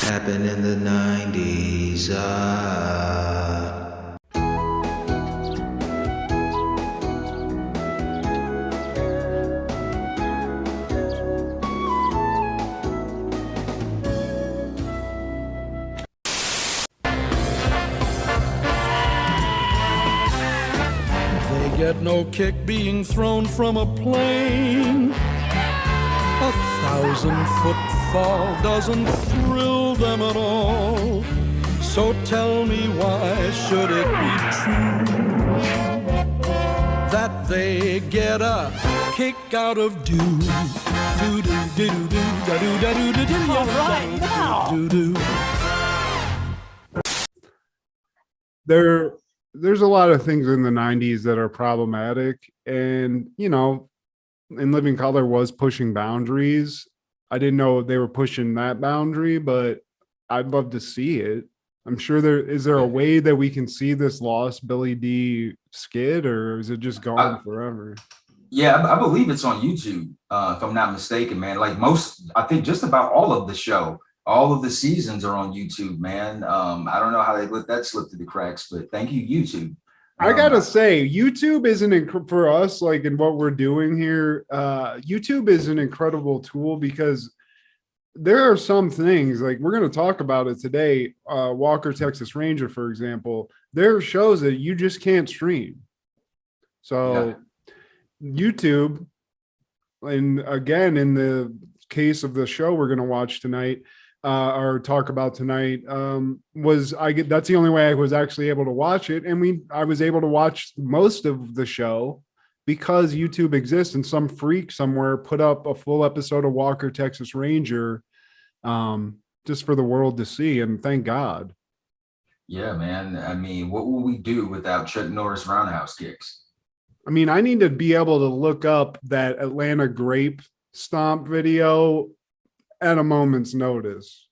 Happened in the 90s. They get no kick being thrown from a plane. 1,000-foot fall doesn't thrill them at all. So tell me, why should it be true that they get a kick out of do do do do do do do do do do? All right, now. There's a lot of things in the 90s that are problematic, and In Living Color was pushing boundaries. I didn't know they were pushing that boundary, but I'd love to see it. I'm sure there a way that we can see this lost Billy D skid, or is it just gone forever? Yeah, I believe it's on YouTube, if I'm not mistaken, man. Like I think just about all of the show, all of the seasons are on YouTube, man. I don't know how they let that slip through the cracks, but thank you, YouTube. I gotta say, YouTube isn't for us, like in what we're doing here. YouTube is an incredible tool because there are some things, like we're going to talk about it today. Walker, Texas Ranger, for example, there are shows that you just can't stream. So YouTube, and again, in the case of the show we're going to watch tonight, or talk about tonight, that's the only way I was actually able to watch it. And I was able to watch most of the show because YouTube exists, and some freak somewhere put up a full episode of Walker, Texas Ranger, just for the world to see. And thank God. Yeah, man. I mean, what will we do without Chuck Norris roundhouse kicks? I mean, I need to be able to look up that Atlanta grape stomp video at a moment's notice.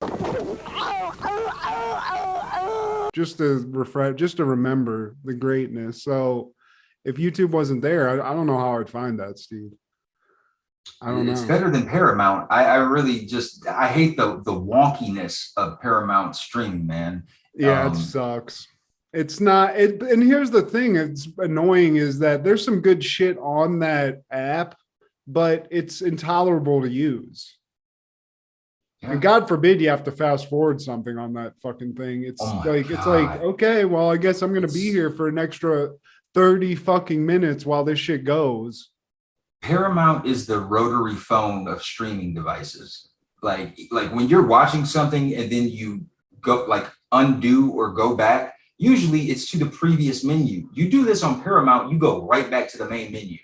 Just to remember the greatness. So if YouTube wasn't there, I don't know how I'd find that, Steve. I don't know. It's better than Paramount. I really I hate the wonkiness of Paramount streaming, man. Yeah, it sucks. It's not it. And here's the thing, it's annoying, is that there's some good shit on that app, but it's intolerable to use. Yeah. And God forbid you have to fast forward something on that fucking thing. It's like, okay, well, I guess I'm going to be here for an extra 30 fucking minutes while this shit goes. Paramount is the rotary phone of streaming devices. Like when you're watching something and then you go like undo or go back, usually it's to the previous menu. You do this on Paramount, you go right back to the main menu.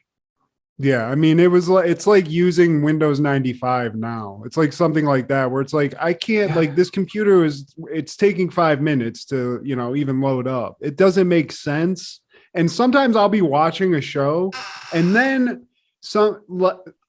Yeah, I mean, it's like using Windows 95 now. It's like something like that, where it's like, I can't, like, this computer it's taking 5 minutes to, even load up. It doesn't make sense. And sometimes I'll be watching a show and then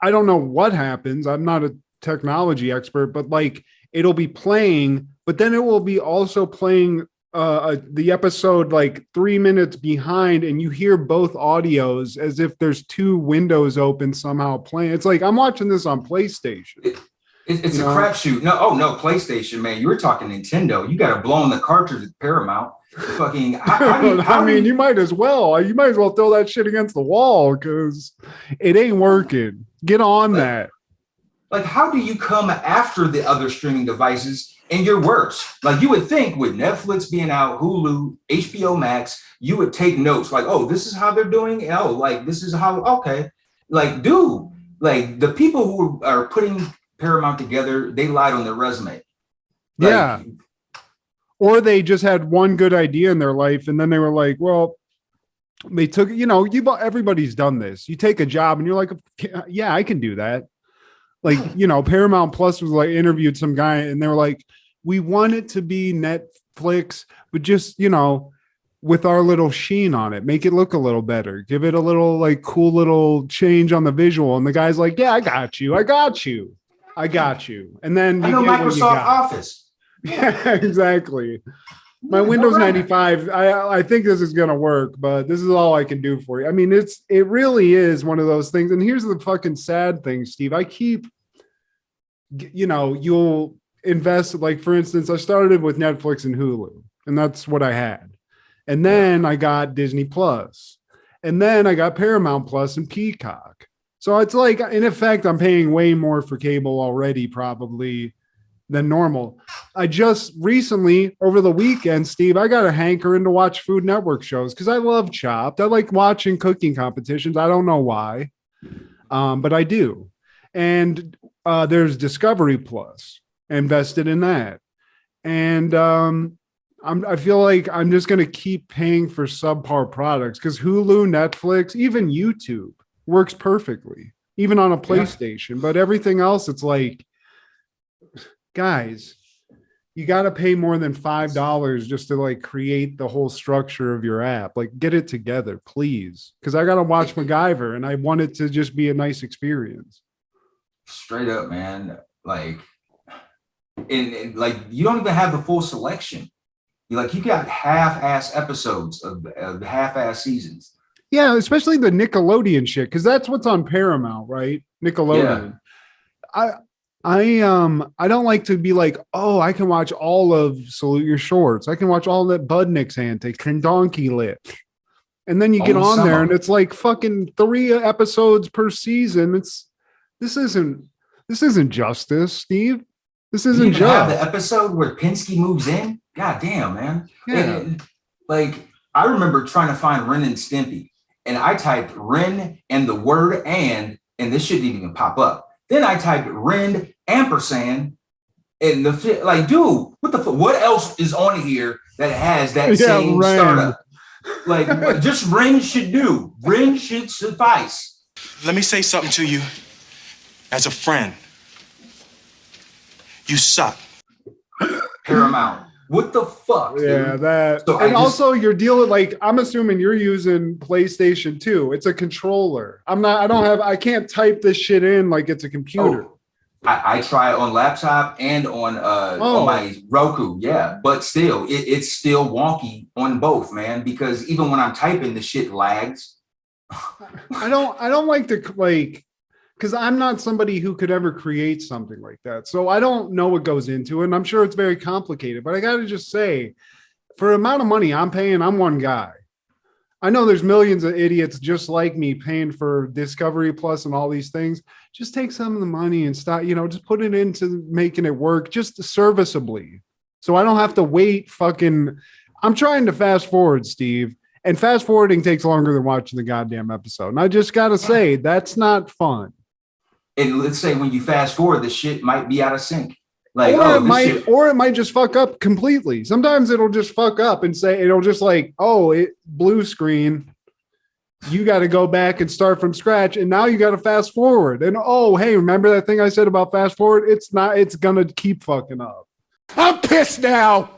I don't know what happens. I'm not a technology expert, but like it'll be playing, but then it will be also playing the episode like 3 minutes behind, and you hear both audios as if there's two windows open somehow playing. It's like I'm watching this on PlayStation. It's a crapshoot. No, PlayStation, man. You were talking Nintendo. You got to blow in the cartridge at Paramount. Fucking, I mean, you might as well. You might as well throw that shit against the wall because it ain't working. Get on that. Like, how do you come after the other streaming devices and you're worse? Like, you would think with Netflix being out, Hulu, HBO Max, you would take notes. Like, oh, this is how they're doing it. Oh, like this is how. Okay, like, dude, like the people who are putting Paramount together, they lied on their resume. Like, yeah. Or they just had one good idea in their life, and then they were like, well, they took, everybody's done this. You take a job and you're like, yeah, I can do that. Like, Paramount Plus was like interviewed some guy and they were like, we want it to be Netflix, but just, with our little sheen on it, make it look a little better. Give it a little like cool little change on the visual. And the guy's like, yeah, I got you. And then I know Microsoft Office. Yeah, exactly. My Windows 95, I think this is going to work, but this is all I can do for you. I mean, it really is one of those things. And here's the fucking sad thing, Steve. I keep, invest, like for instance, I started with Netflix and Hulu, and that's what I had. And then I got Disney Plus. And then I got Paramount Plus and Peacock. So it's like, in effect, I'm paying way more for cable already, probably than normal. I just recently, over the weekend, Steve, I got a hankering to watch Food Network shows because I love Chopped. I like watching cooking competitions. I don't know why, but I do. And there's Discovery Plus, invested in that. And I feel like I'm just going to keep paying for subpar products because Hulu, Netflix, even YouTube works perfectly, even on a PlayStation. Yeah. But everything else, it's like, guys, you got to pay more than $5 just to like create the whole structure of your app. Like, get it together, please. Because I got to watch MacGyver and I want it to just be a nice experience. Straight up, man. Like, and like, you don't even have the full selection. You got half-ass episodes of half-ass seasons. Yeah, especially the Nickelodeon shit, because that's what's on Paramount, right? Nickelodeon. Yeah. I don't like to be like, oh, I can watch all of Salute Your Shorts. I can watch all that Budnick's antics and Donkey Lip. And then you get on there and it's like fucking 3 episodes per season. This isn't justice, Steve. This isn't just have the episode where Penske moves in. God damn, man. Yeah. And, like, I remember trying to find Ren and Stimpy, and I typed Ren and the word and this shouldn't even pop up. Then I typed Ren ampersand, and like, dude, what the fuck? What else is on here that has that same Ren. startup? Like, just Ren should do. Ren should suffice. Let me say something to you as a friend. You suck. Paramount. What the fuck? Yeah, dude? that. So and also, you're dealing, like, I'm assuming you're using PlayStation 2. It's a controller. I can't type this shit in like it's a computer. Oh, I try it on laptop and on my Roku. Yeah, but still, it's still wonky on both, man. Because even when I'm typing, the shit lags. I don't like to like. Because I'm not somebody who could ever create something like that. So I don't know what goes into it. And I'm sure it's very complicated. But I got to just say, for the amount of money I'm paying, I'm one guy. I know there's millions of idiots just like me paying for Discovery Plus and all these things. Just take some of the money and stop, just put it into making it work just serviceably. So I don't have to wait I'm trying to fast forward, Steve. And fast forwarding takes longer than watching the goddamn episode. And I just got to say, that's not fun. And let's say when you fast forward, the shit might be out of sync. Like, or it might just fuck up completely. Sometimes it'll just fuck up and say, it'll just like, blue screen. You got to go back and start from scratch. And now you got to fast forward. And hey, remember that thing I said about fast forward? It's going to keep fucking up. I'm pissed now.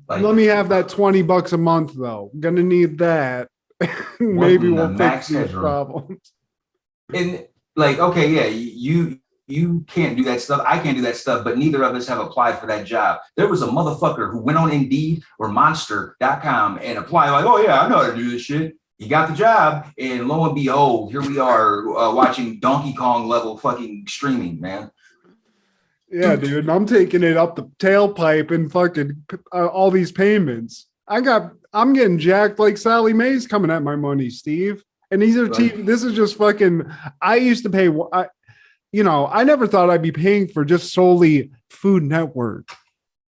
Like, let me have that $20 a month though. I'm going to need that. Maybe we'll fix these problems. And like, okay, yeah, you can't do that stuff. I can't do that stuff, but neither of us have applied for that job. There was a motherfucker who went on Indeed or Monster.com and applied like, oh yeah, I know how to do this shit. He got the job, and lo and behold, here we are watching Donkey Kong level fucking streaming, man. Yeah, dude, I'm taking it up the tailpipe and fucking all these payments. I'm getting jacked like Sally Mae's coming at my money, Steve. And these are this is just fucking, I used to pay, I never thought I'd be paying for just solely Food Network.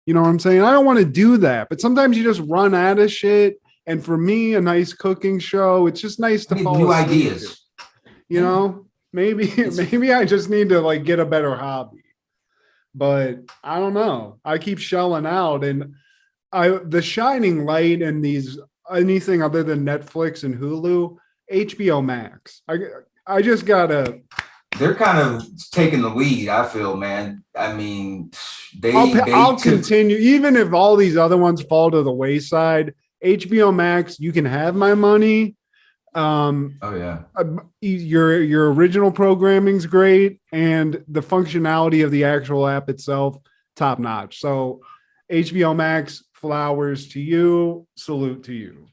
You know what I'm saying? I don't want to do that, but sometimes you just run out of shit. And for me, a nice cooking show, it's just nice to follow new ideas. Maybe I just need to like get a better hobby. But I don't know. I keep shelling out, and the shining light in anything other than Netflix and Hulu, HBO Max. I just gotta. They're kind of taking the lead, I feel, man. I mean, I'll continue, even if all these other ones fall to the wayside. HBO Max, you can have my money. Your original programming's great, and the functionality of the actual app itself, top notch. So, HBO Max, flowers to you, salute to you.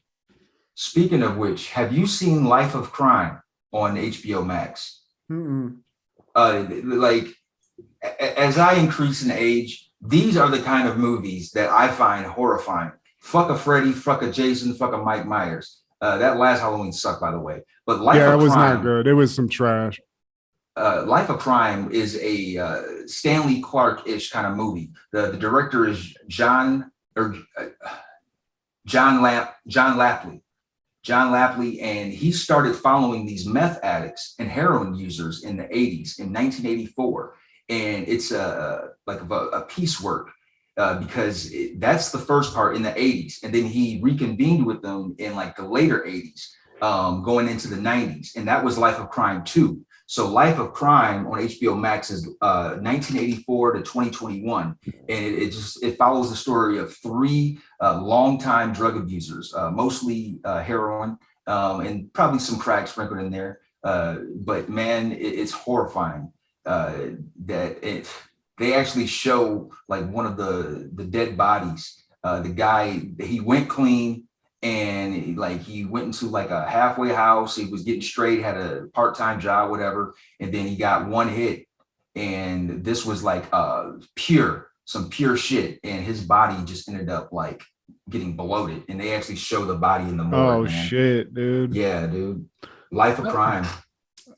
Speaking of which, have you seen Life of Crime on HBO Max? Mm-mm. Like, as I increase in age, these are the kind of movies that I find horrifying. Fuck a Freddy, fuck a Jason, fuck a Mike Myers. That last Halloween sucked, by the way. But Life Yeah, it of was Crime, not good. It was some trash. Life of Crime is a Stanley Clark-ish kind of movie. The director is John Lapley. John Lapley, and he started following these meth addicts and heroin users in the 80s, in 1984. And it's like a piecework because that's the first part in the 80s. And then he reconvened with them in like the later 80s, going into the 90s. And that was Life of Crime 2. So Life of Crime on HBO Max is 1984 to 2021. And it follows the story of three longtime drug abusers, mostly heroin and probably some crack sprinkled in there. But man, it's horrifying that they actually show like one of the dead bodies. The guy, he went clean. And like he went into like a halfway house. He was getting straight, had a part-time job, whatever. And then he got one hit. And this was like some pure shit. And his body just ended up like getting bloated. And they actually show the body in the morgue. Oh, man. Shit, dude. Yeah, dude. Life of Crime.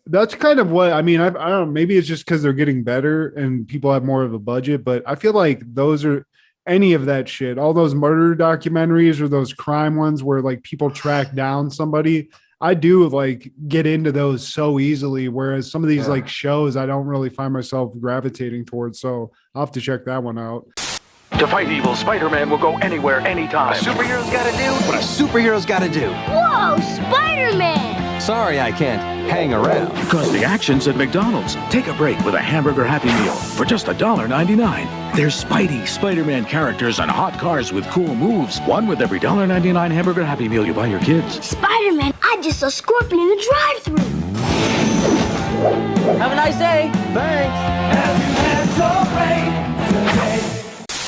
That's kind of what I mean. I don't know. Maybe it's just because they're getting better and people have more of a budget. But I feel like those are any of that shit, all those murder documentaries or those crime ones where like people track down somebody, I do like get into those so easily. Whereas some of these like shows, I don't really find myself gravitating towards. So I'll have to check that one out. To fight evil, Spider-Man will go anywhere, anytime. Superheroes gotta do what a superhero's gotta do. Whoa, Spider-Man! Sorry I can't hang around. Because the action's at McDonald's. Take a break with a hamburger Happy Meal for just $1.99. There's Spidey, Spider-Man characters, and hot cars with cool moves. One with every $1.99 hamburger Happy Meal you buy your kids. Spider-Man, I just saw Scorpion in the drive-thru. Have a nice day.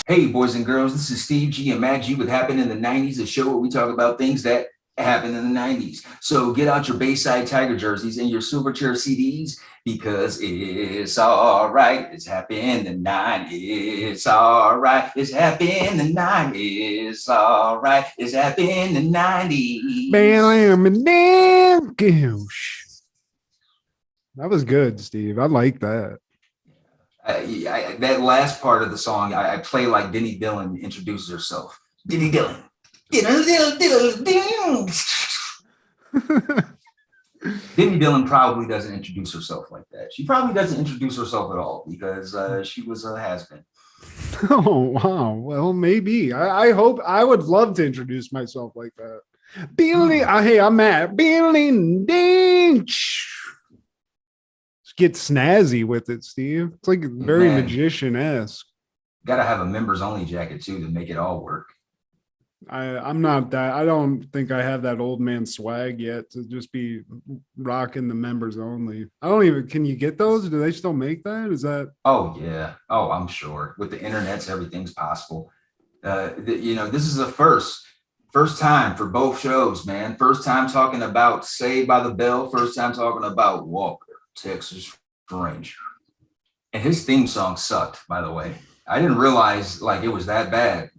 Hey, boys and girls, this is Steve G and Matt G with Happened in the 90s, a show where we talk about things that happened in the 90s. So get out your Bayside Tiger jerseys and your Silverchair CDs because it's all right. It's happened in the 90s. It's all right. It's happened in the 90s. It's all right. It's happened in the 90s. Bam and damn gosh. That was good, Steve. I like that. That last part of the song, I play like Denny Dillon introduces herself. Denny Dillon. Denny Dillon probably doesn't introduce herself like that. She probably doesn't introduce herself at all because she was a has-been. Oh, wow. Well, maybe. I hope I would love to introduce myself like that. Hey, I'm Matt. Get snazzy with it, Steve. It's like very magician-esque. Gotta have a members only jacket too to make it all work. I'm not that. I don't think I have that old man swag yet to just be rocking the members only. I don't even. Can you get those? Do they still make that? Is that? Oh yeah. Oh, I'm sure. With the internets, everything's possible. This is the first time for both shows, man. First time talking about Saved by the Bell. First time talking about Walker, Texas Ranger. And his theme song sucked, by the way. I didn't realize like it was that bad.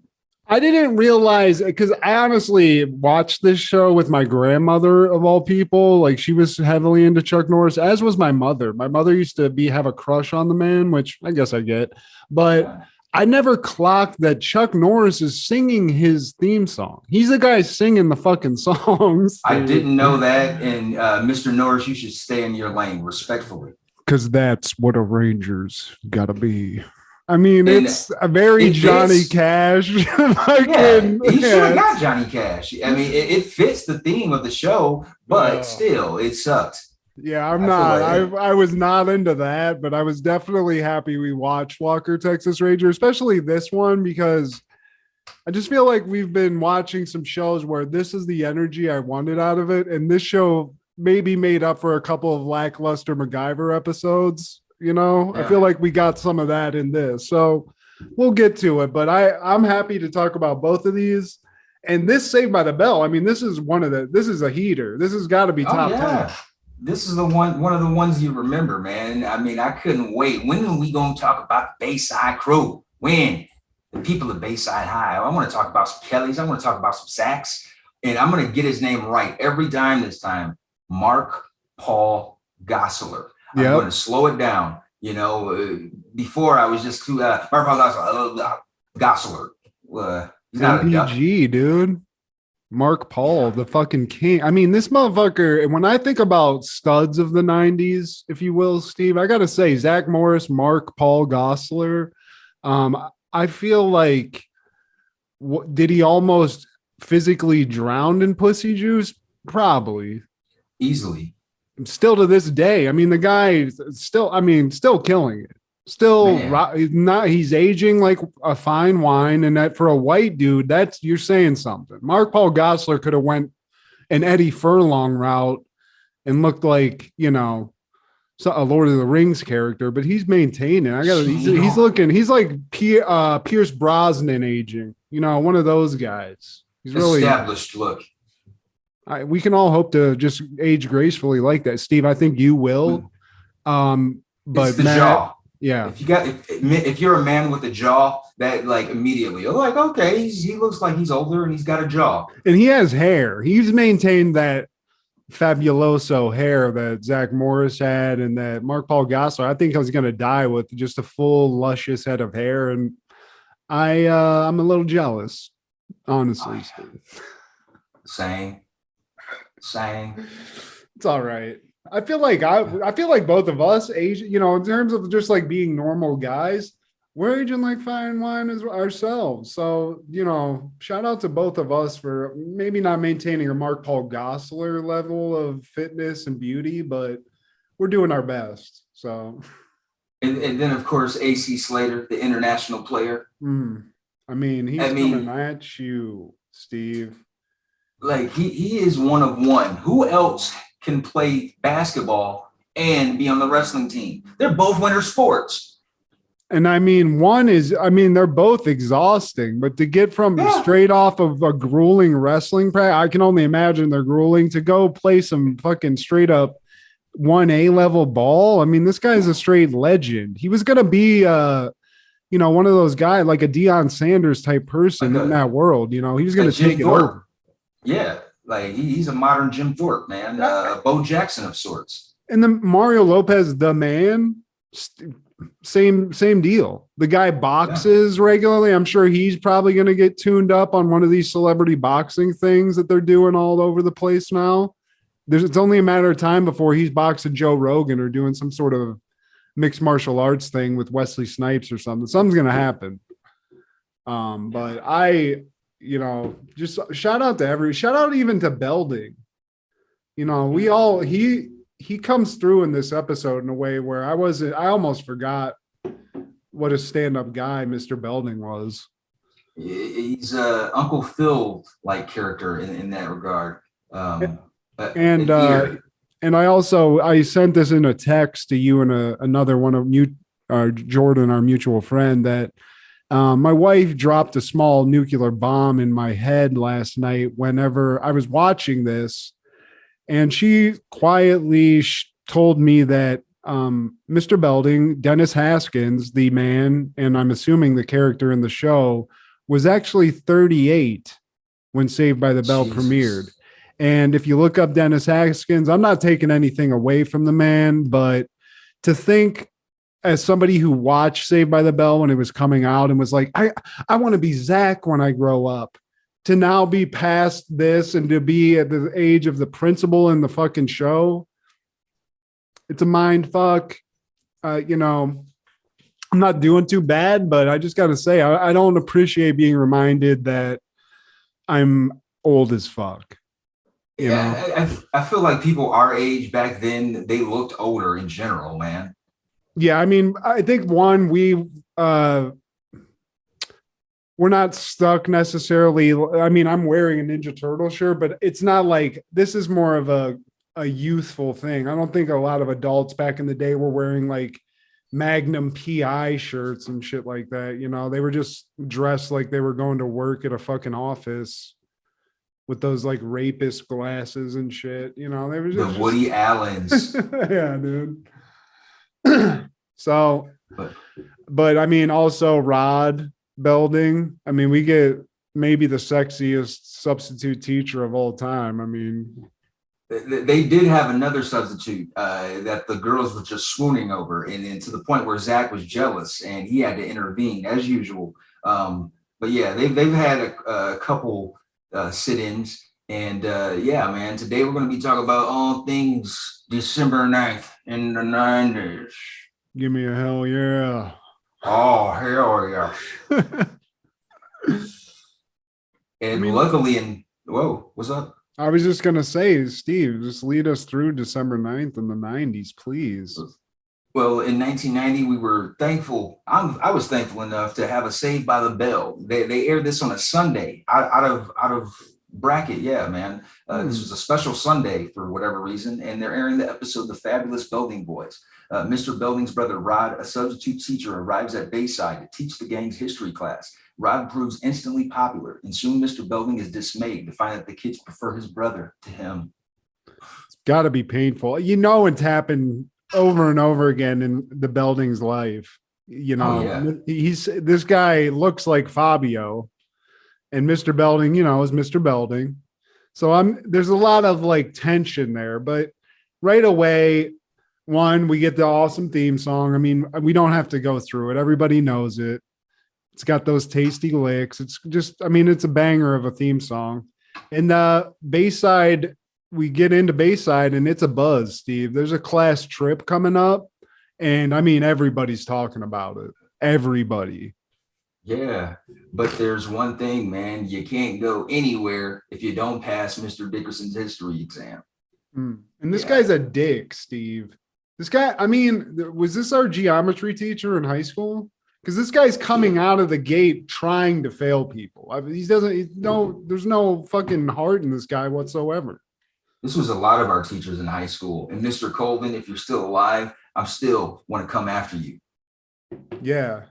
I didn't realize because I honestly watched this show with my grandmother of all people. Like she was heavily into Chuck Norris, as was my mother. My mother used to have a crush on the man, which I guess I get, but I never clocked that Chuck Norris is singing his theme song. He's the guy singing the fucking songs. I didn't know that. And Mr. Norris, you should stay in your lane respectfully. Because that's what a Ranger's got to be. I mean, it's a very Johnny Cash. He should have got Johnny Cash. I mean, it fits the theme of the show, but still, it sucked. Yeah, I was not into that, but I was definitely happy we watched Walker, Texas Ranger, especially this one, because I just feel like we've been watching some shows where this is the energy I wanted out of it. And this show maybe made up for a couple of lackluster MacGyver episodes. I feel like we got some of that in this, so we'll get to it. But I'm happy to talk about both of these. And this Saved by the Bell, I mean, this is a heater. This has got to be top 10. This is one of the ones you remember, man. I mean, I couldn't wait. When are we gonna talk about the Bayside crew? When? The people of Bayside High. I want to talk about some Kellys. I want to talk about some Sacks. And I'm gonna get his name right every time this time. Mark Paul Gosselaar. I'm going to slow it down. You know, before I was just too Mark Paul Gosselaar. He's not a duck. MPG, dude. Mark Paul, the fucking king. I mean, this motherfucker, and when I think about studs of the 90s, if you will, Steve, I gotta say, Zach Morris, Mark Paul Gosselaar. I feel like did he almost physically drown in pussy juice? Probably. Easily. Still to this day. I mean, the guy still killing it. Still not, he's aging like a fine wine, and that for a white dude, that's, you're saying something. Mark Paul Gosselaar could have went an Eddie Furlong route and looked like, you know, a Lord of the Rings character, but he's maintaining. He's like Pierce Brosnan aging, you know, one of those guys. He's really established look. We can all hope to just age gracefully like that, Steve. I think you will. But it's the jaw. Yeah. If you're a man with a jaw, that like immediately you're like, okay, he looks like he's older and he's got a jaw. And he has hair. He's maintained that fabuloso hair that Zach Morris had and that Mark Paul Gosselaar. I think I was gonna die with just a full luscious head of hair. And I'm a little jealous, honestly. Same. It's all right. I feel like both of us age, you know, in terms of just like being normal guys, we're aging like fine wine as ourselves. So, you know, shout out to both of us for maybe not maintaining a Mark Paul Gosselaar level of fitness and beauty, but we're doing our best. So, and then of course AC Slater, the international player. I mean, he's coming at you, Steve. Like he is one of one. Who else can play basketball and be on the wrestling team? They're both winter sports. And I mean, they're both exhausting, but to get from straight off of a grueling wrestling practice, I can only imagine they're grueling, to go play some fucking straight up 1A level ball. I mean, this guy's a straight legend. He was going to be, you know, one of those guys, like a Deion Sanders type person in that world. You know, he was going to take it over. Yeah. Like he's a modern Jim Thorpe, man, Bo Jackson of sorts. And then Mario Lopez, the man, same deal. The guy boxes regularly. I'm sure he's probably going to get tuned up on one of these celebrity boxing things that they're doing all over the place now. It's only a matter of time before he's boxing Joe Rogan or doing some sort of mixed martial arts thing with Wesley Snipes or something. Something's going to happen. But you know, just shout out even to Belding. You know, he comes through in this episode in a way where I almost forgot what a stand-up guy Mr. Belding was. He's a Uncle Phil like character in that regard. And I sent this in a text to you and another one of you, Jordan, our mutual friend, that my wife dropped a small nuclear bomb in my head last night whenever I was watching this. And she quietly told me that Mr. Belding, Dennis Haskins, the man, and I'm assuming the character in the show, was actually 38 when Saved by the Bell premiered. And if you look up Dennis Haskins, I'm not taking anything away from the man, but to think, as somebody who watched Saved by the Bell when it was coming out and was like, I want to be Zach when I grow up, to now be past this and to be at the age of the principal in the fucking show, it's a mind fuck. You know, I'm not doing too bad, but I just got to say, I don't appreciate being reminded that I'm old as fuck. You know? I feel like people our age back then, they looked older in general, man. Yeah, I mean, I think we're not stuck necessarily. I mean, I'm wearing a Ninja Turtle shirt, but it's not like this is more of a youthful thing. I don't think a lot of adults back in the day were wearing like Magnum PI shirts and shit like that. You know, they were just dressed like they were going to work at a fucking office. with those like rapist glasses and shit. You know, they were The just Woody Allens. yeah, dude. So, but I mean, also Rod Belding. I mean, we get maybe the sexiest substitute teacher of all time. I mean, they did have another substitute that the girls were just swooning over, and to the point where Zach was jealous and he had to intervene as usual. But yeah, they've had a couple sit-ins, and yeah, man, today we're going to be talking about all things December 9th in the 90s. Give me a hell yeah. Oh, hell yeah. And luckily, whoa, what's up? I was just going to say, Steve, just lead us through December 9th in the 90s, please. Well, in 1990, we were thankful. I was thankful enough to have a Saved by the Bell. They aired this on a Sunday out of bracket. Yeah, man. This was a special Sunday for whatever reason, and they're airing the episode The Fabulous Belding Boys. Mr. Belding's brother Rod, a substitute teacher, arrives at Bayside to teach the gang's history class. Rod proves instantly popular, and soon Mr. Belding is dismayed to find that the kids prefer his brother to him. It's got to be painful. You know, it's happened over and over again in the Belding's life. You know, this guy looks like Fabio, and Mr. Belding, you know, is Mr. Belding. So there's a lot of like tension there, but right away, one, we get the awesome theme song. I mean, we don't have to go through it. Everybody knows it. It's got those tasty licks. It's just, I mean, it's a banger of a theme song. And Bayside, we get into Bayside and it's a buzz, Steve. There's a class trip coming up. And I mean, everybody's talking about it. Everybody. Yeah. But there's one thing, man. You can't go anywhere if you don't pass Mr. Dickerson's history exam. And this guy's a dick, Steve. This guy, I mean, was this our geometry teacher in high school? Because this guy's coming out of the gate trying to fail people. I mean, there's no fucking heart in this guy whatsoever. This was a lot of our teachers in high school. And Mr. Colvin, if you're still alive, I'm still want to come after you. Yeah.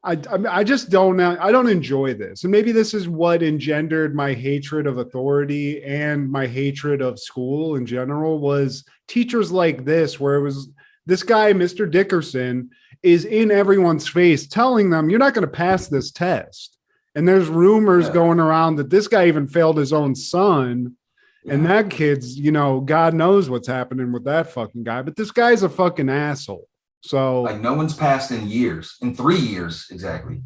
I just don't know. I don't enjoy this. And maybe this is what engendered my hatred of authority and my hatred of school in general was teachers like this, where it was this guy, Mr. Dickerson, is in everyone's face telling them, you're not going to pass this test. And there's rumors going around that this guy even failed his own son. Yeah. And that kid's, you know, God knows what's happening with that fucking guy. But this guy's a fucking asshole. So like no one's passed in 3 years exactly.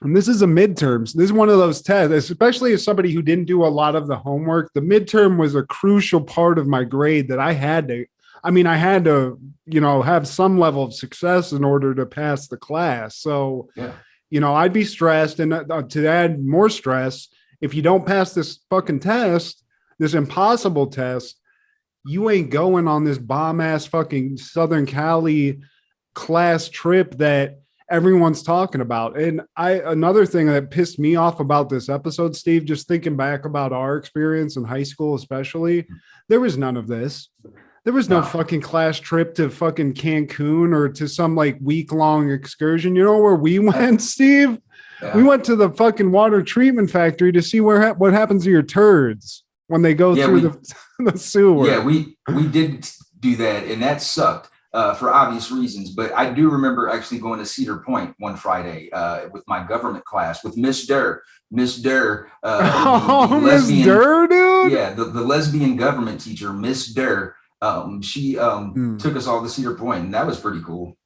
And this is a midterms. This is one of those tests, especially as somebody who didn't do a lot of the homework. The midterm was a crucial part of my grade that I had to, you know, have some level of success in order to pass the class. So, you know, I'd be stressed. And to add more stress, if you don't pass this fucking test, this impossible test, you ain't going on this bomb ass fucking Southern Cali class trip that everyone's talking about. And another thing that pissed me off about this episode, Steve, just thinking back about our experience in high school, especially, there was none of this. There was no fucking class trip to fucking Cancun or to some like week-long excursion. You know where we went, Steve? Yeah. We went to the fucking water treatment factory to see what happens to your turds when they go through the sewer. Yeah, we did do that, and that sucked. For obvious reasons, but I do remember actually going to Cedar Point one Friday with my government class with Miss Durr. Miss Durr, the Miss Durr, dude. Yeah, the lesbian government teacher, Miss Durr. She took us all to Cedar Point, and that was pretty cool.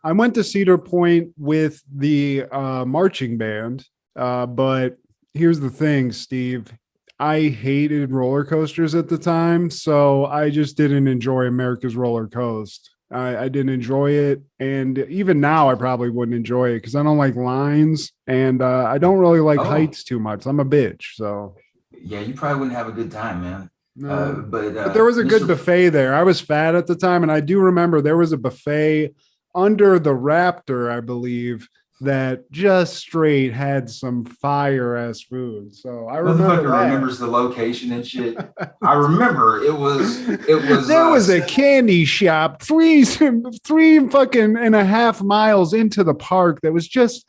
I went to Cedar Point with the marching band, but here's the thing, Steve. I hated roller coasters at the time, so I just didn't enjoy America's Roller Coast. I didn't enjoy it, and even now I probably wouldn't enjoy it because I don't like lines, and I don't really like heights too much. I'm a bitch, so yeah, you probably wouldn't have a good time, man. No. But there was a good buffet there. I was fat at the time, and I do remember there was a buffet under the Raptor, I believe, that just straight had some fire ass food. So I remember that. Remembers the location and shit. I remember it was there was a candy shop three fucking and a half miles into the park that was just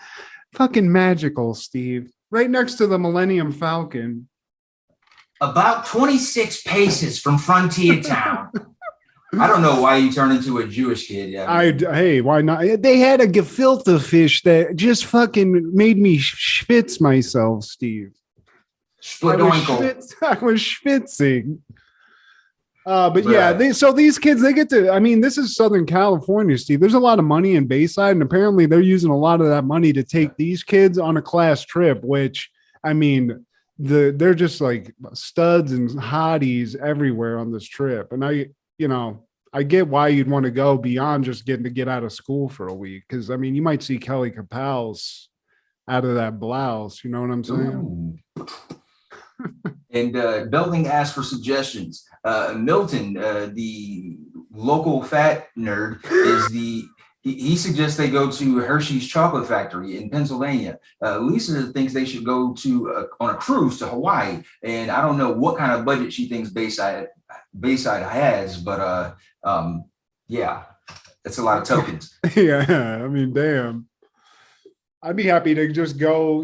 fucking magical, Steve. Right next to the Millennium Falcon. about 26 paces from Frontier Town. I don't know why you turned into a Jewish kid. Yeah, Hey, why not? They had a gefilte fish that just fucking made me schwitz myself, Steve. I was schwitzing. But yeah, these kids, they get to, I mean, this is Southern California, Steve. There's a lot of money in Bayside, and apparently they're using a lot of that money to take these kids on a class trip, which, I mean, they're just like studs and hotties everywhere on this trip. And I get why you'd want to go beyond just getting to get out of school for a week. Cause I mean, you might see Kelly Capal's out of that blouse. You know what I'm saying? And Belding asked for suggestions. Milton, the local fat nerd, he suggests they go to Hershey's Chocolate Factory in Pennsylvania. Lisa thinks they should go on a cruise to Hawaii. And I don't know what kind of budget she thinks Bayside has, but yeah, that's a lot of tokens. Yeah, I mean, damn. I'd be happy to just go,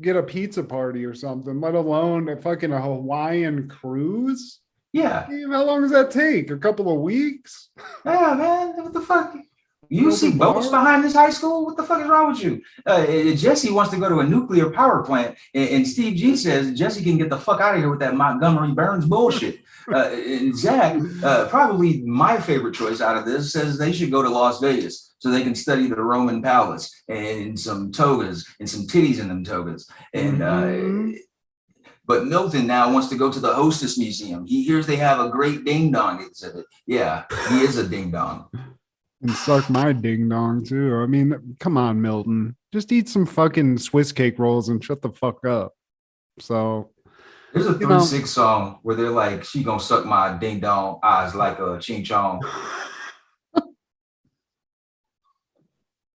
get a pizza party or something, let alone a Hawaiian cruise. Yeah. How long does that take? A couple of weeks? Yeah, man. What the fuck? You see boats behind this high school? What the fuck is wrong with you? Jesse wants to go to a nuclear power plant, and Steve G says Jesse can get the fuck out of here with that Montgomery Burns bullshit. And Zach, probably my favorite choice out of this, says they should go to Las Vegas so they can study the Roman palace and some togas and some titties in them togas. And but Milton now wants to go to the Hostess Museum. He hears they have a great ding dong exhibit. Yeah, he is a ding dong. And suck my ding dong too. I mean, come on, Milton. Just eat some fucking Swiss cake rolls and shut the fuck up. So there's a 3-6 song where they're like, she gonna suck my ding dong eyes like a ching chong.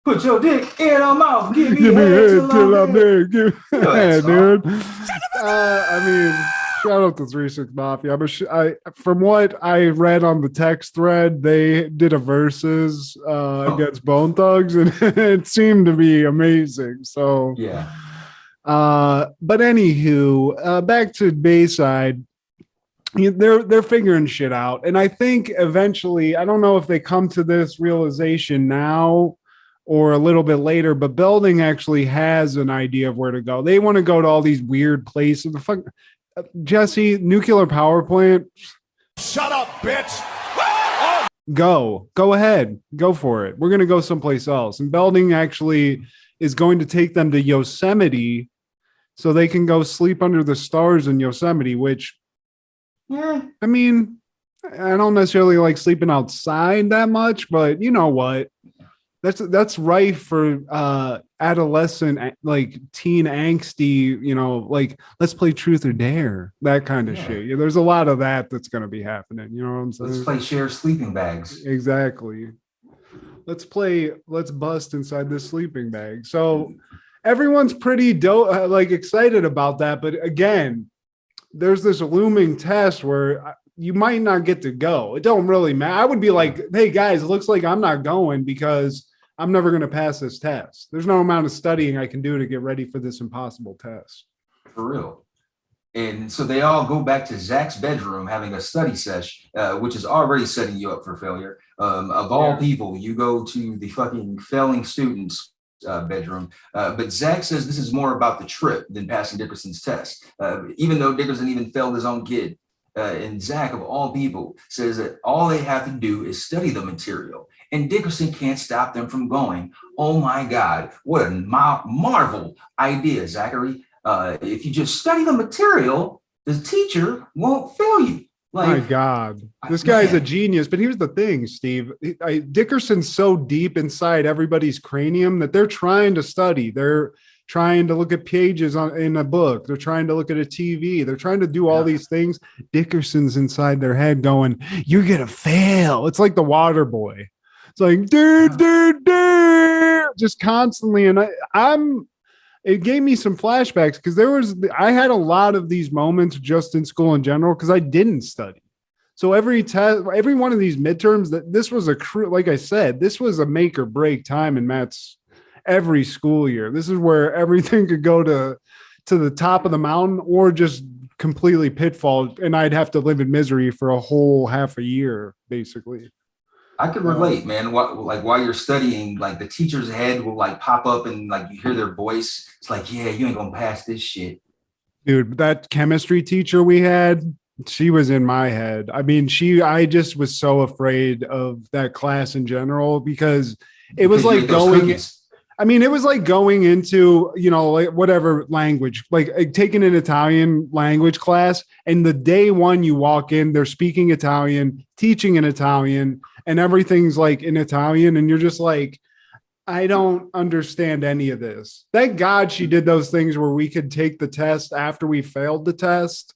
Put your dick in her mouth. Give me head till I'm dead. Dude. I mean, shout out to 3-6 Mafia. But from what I read on the text thread, they did a versus against Bone Thugs, and it seemed to be amazing. So yeah. But anywho, back to Bayside. They're figuring shit out, and I think eventually, I don't know if they come to this realization now or a little bit later, but Belding actually has an idea of where to go. They want to go to all these weird places. The fuck, Jesse, nuclear power plant. Shut up, bitch. Go ahead. Go for it. We're going to go someplace else. And Belding actually is going to take them to Yosemite so they can go sleep under the stars in Yosemite, which, I mean, I don't necessarily like sleeping outside that much, but you know what? That's rife for adolescent, like teen angsty, like let's play truth or dare, that kind of shit. Yeah, there's a lot of that's going to be happening. You know what I'm saying? Let's play share sleeping bags. Exactly. Let's bust inside this sleeping bag. So everyone's pretty excited about that. But again, there's this looming test where you might not get to go. It don't really matter. I would be like, hey guys, it looks like I'm not going because I'm never going to pass this test. There's no amount of studying I can do to get ready for this impossible test. For real. And so they all go back to Zach's bedroom having a study sesh, which is already setting you up for failure. Of all people, you go to the fucking failing students' bedroom. But Zach says this is more about the trip than passing Dickerson's test, even though Dickerson even failed his own kid. And Zach, of all people, says that all they have to do is study the material. And Dickerson can't stop them from going. Oh my God, what a marvel idea, Zachary. If you just study the material, the teacher won't fail you. My God, this guy's a genius. But here's the thing, Steve. Dickerson's so deep inside everybody's cranium that they're trying to study. They're trying to look at pages in a book. They're trying to look at a TV. They're trying to do all these things. Dickerson's inside their head going, you're going to fail. It's like the water boy. It's like, just constantly. And it gave me some flashbacks because I had a lot of these moments just in school in general because I didn't study. So every one of these midterms, this was like I said, this was a make or break time in Matt's every school year. This is where everything could go to the top of the mountain or just completely pitfall, and I'd have to live in misery for a whole half a year, basically. I could relate, man. While you're studying, like the teacher's head will like pop up and like you hear their voice. It's like, yeah, you ain't gonna pass this shit. Dude, that chemistry teacher we had, she was in my head. I mean, I just was so afraid of that class in general because it was like it was like going into, like whatever language, like taking an Italian language class. And the day one you walk in, they're speaking Italian, teaching in Italian, and everything's like in Italian. And you're just like, I don't understand any of this. Thank God she did those things where we could take the test after we failed the test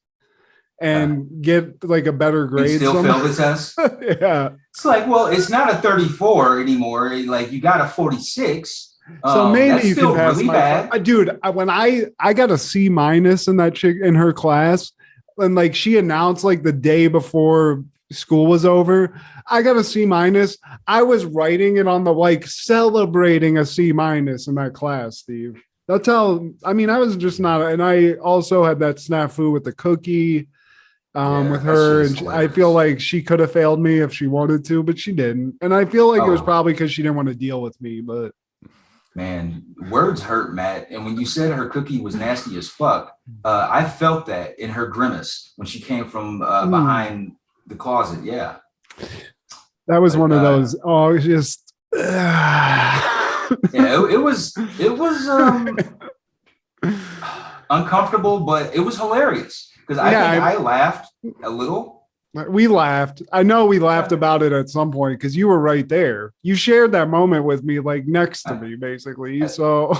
and get like a better grade. Still fail the test? Yeah. It's like, well, it's not a 34 anymore. Like you got a 46. So maybe you can pass really bad. Dude, when I got a C- in that chick in her class, and like she announced like the day before school was over, I got a C-. I was writing it on the like celebrating a C- in that class, Steve. That's how, I mean, I was just not, and I also had that snafu with the cookie with her. And I feel like she could have failed me if she wanted to, but she didn't. And I feel like it was probably because she didn't want to deal with me, but. Man, words hurt, Matt. And when you said her cookie was nasty as fuck, I felt that in her grimace when she came from behind the closet. Yeah. That was one of those. Oh, it was just. Yeah, it was uncomfortable, but it was hilarious because I laughed a little. We laughed. I know we laughed about it at some point because you were right there. You shared that moment with me, like next to me, basically. So,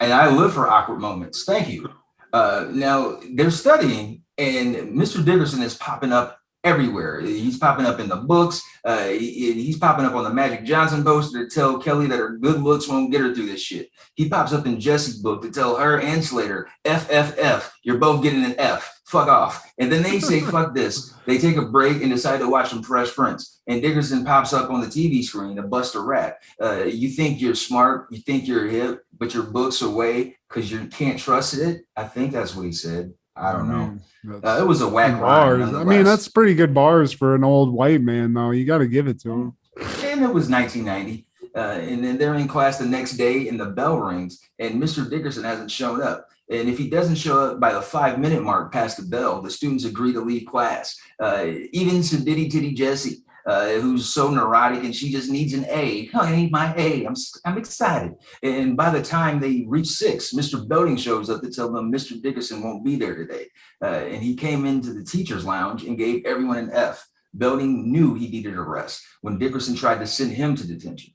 and I live for awkward moments. Thank you. Now they're studying, and Mr. Dickerson is popping up everywhere. He's popping up in the books. He's popping up on the Magic Johnson poster to tell Kelly that her good looks won't get her through this shit. He pops up in Jesse's book to tell her and Slater, F, you're both getting an F. Fuck off. And then they say, fuck this. They take a break and decide to watch some Fresh Prince. And Dickerson pops up on the TV screen to bust a rap. You think you're smart, you think you're hip, but your book's away because you can't trust it. I think that's what he said. I don't know. It was a whack bars. I mean, that's pretty good bars for an old white man, though. You got to give it to him. And it was 1990. And then they're in class the next day and the bell rings and Mr. Dickerson hasn't shown up. And if he doesn't show up by the 5-minute mark past the bell, the students agree to leave class. Even to Diddy Titty Jessie, who's so neurotic and she just needs an A. Oh, I need my A. I'm excited. And by the time they reach 6, Mr. Belding shows up to tell them Mr. Dickerson won't be there today. And he came into the teacher's lounge and gave everyone an F. Belding knew he needed a rest when Dickerson tried to send him to detention.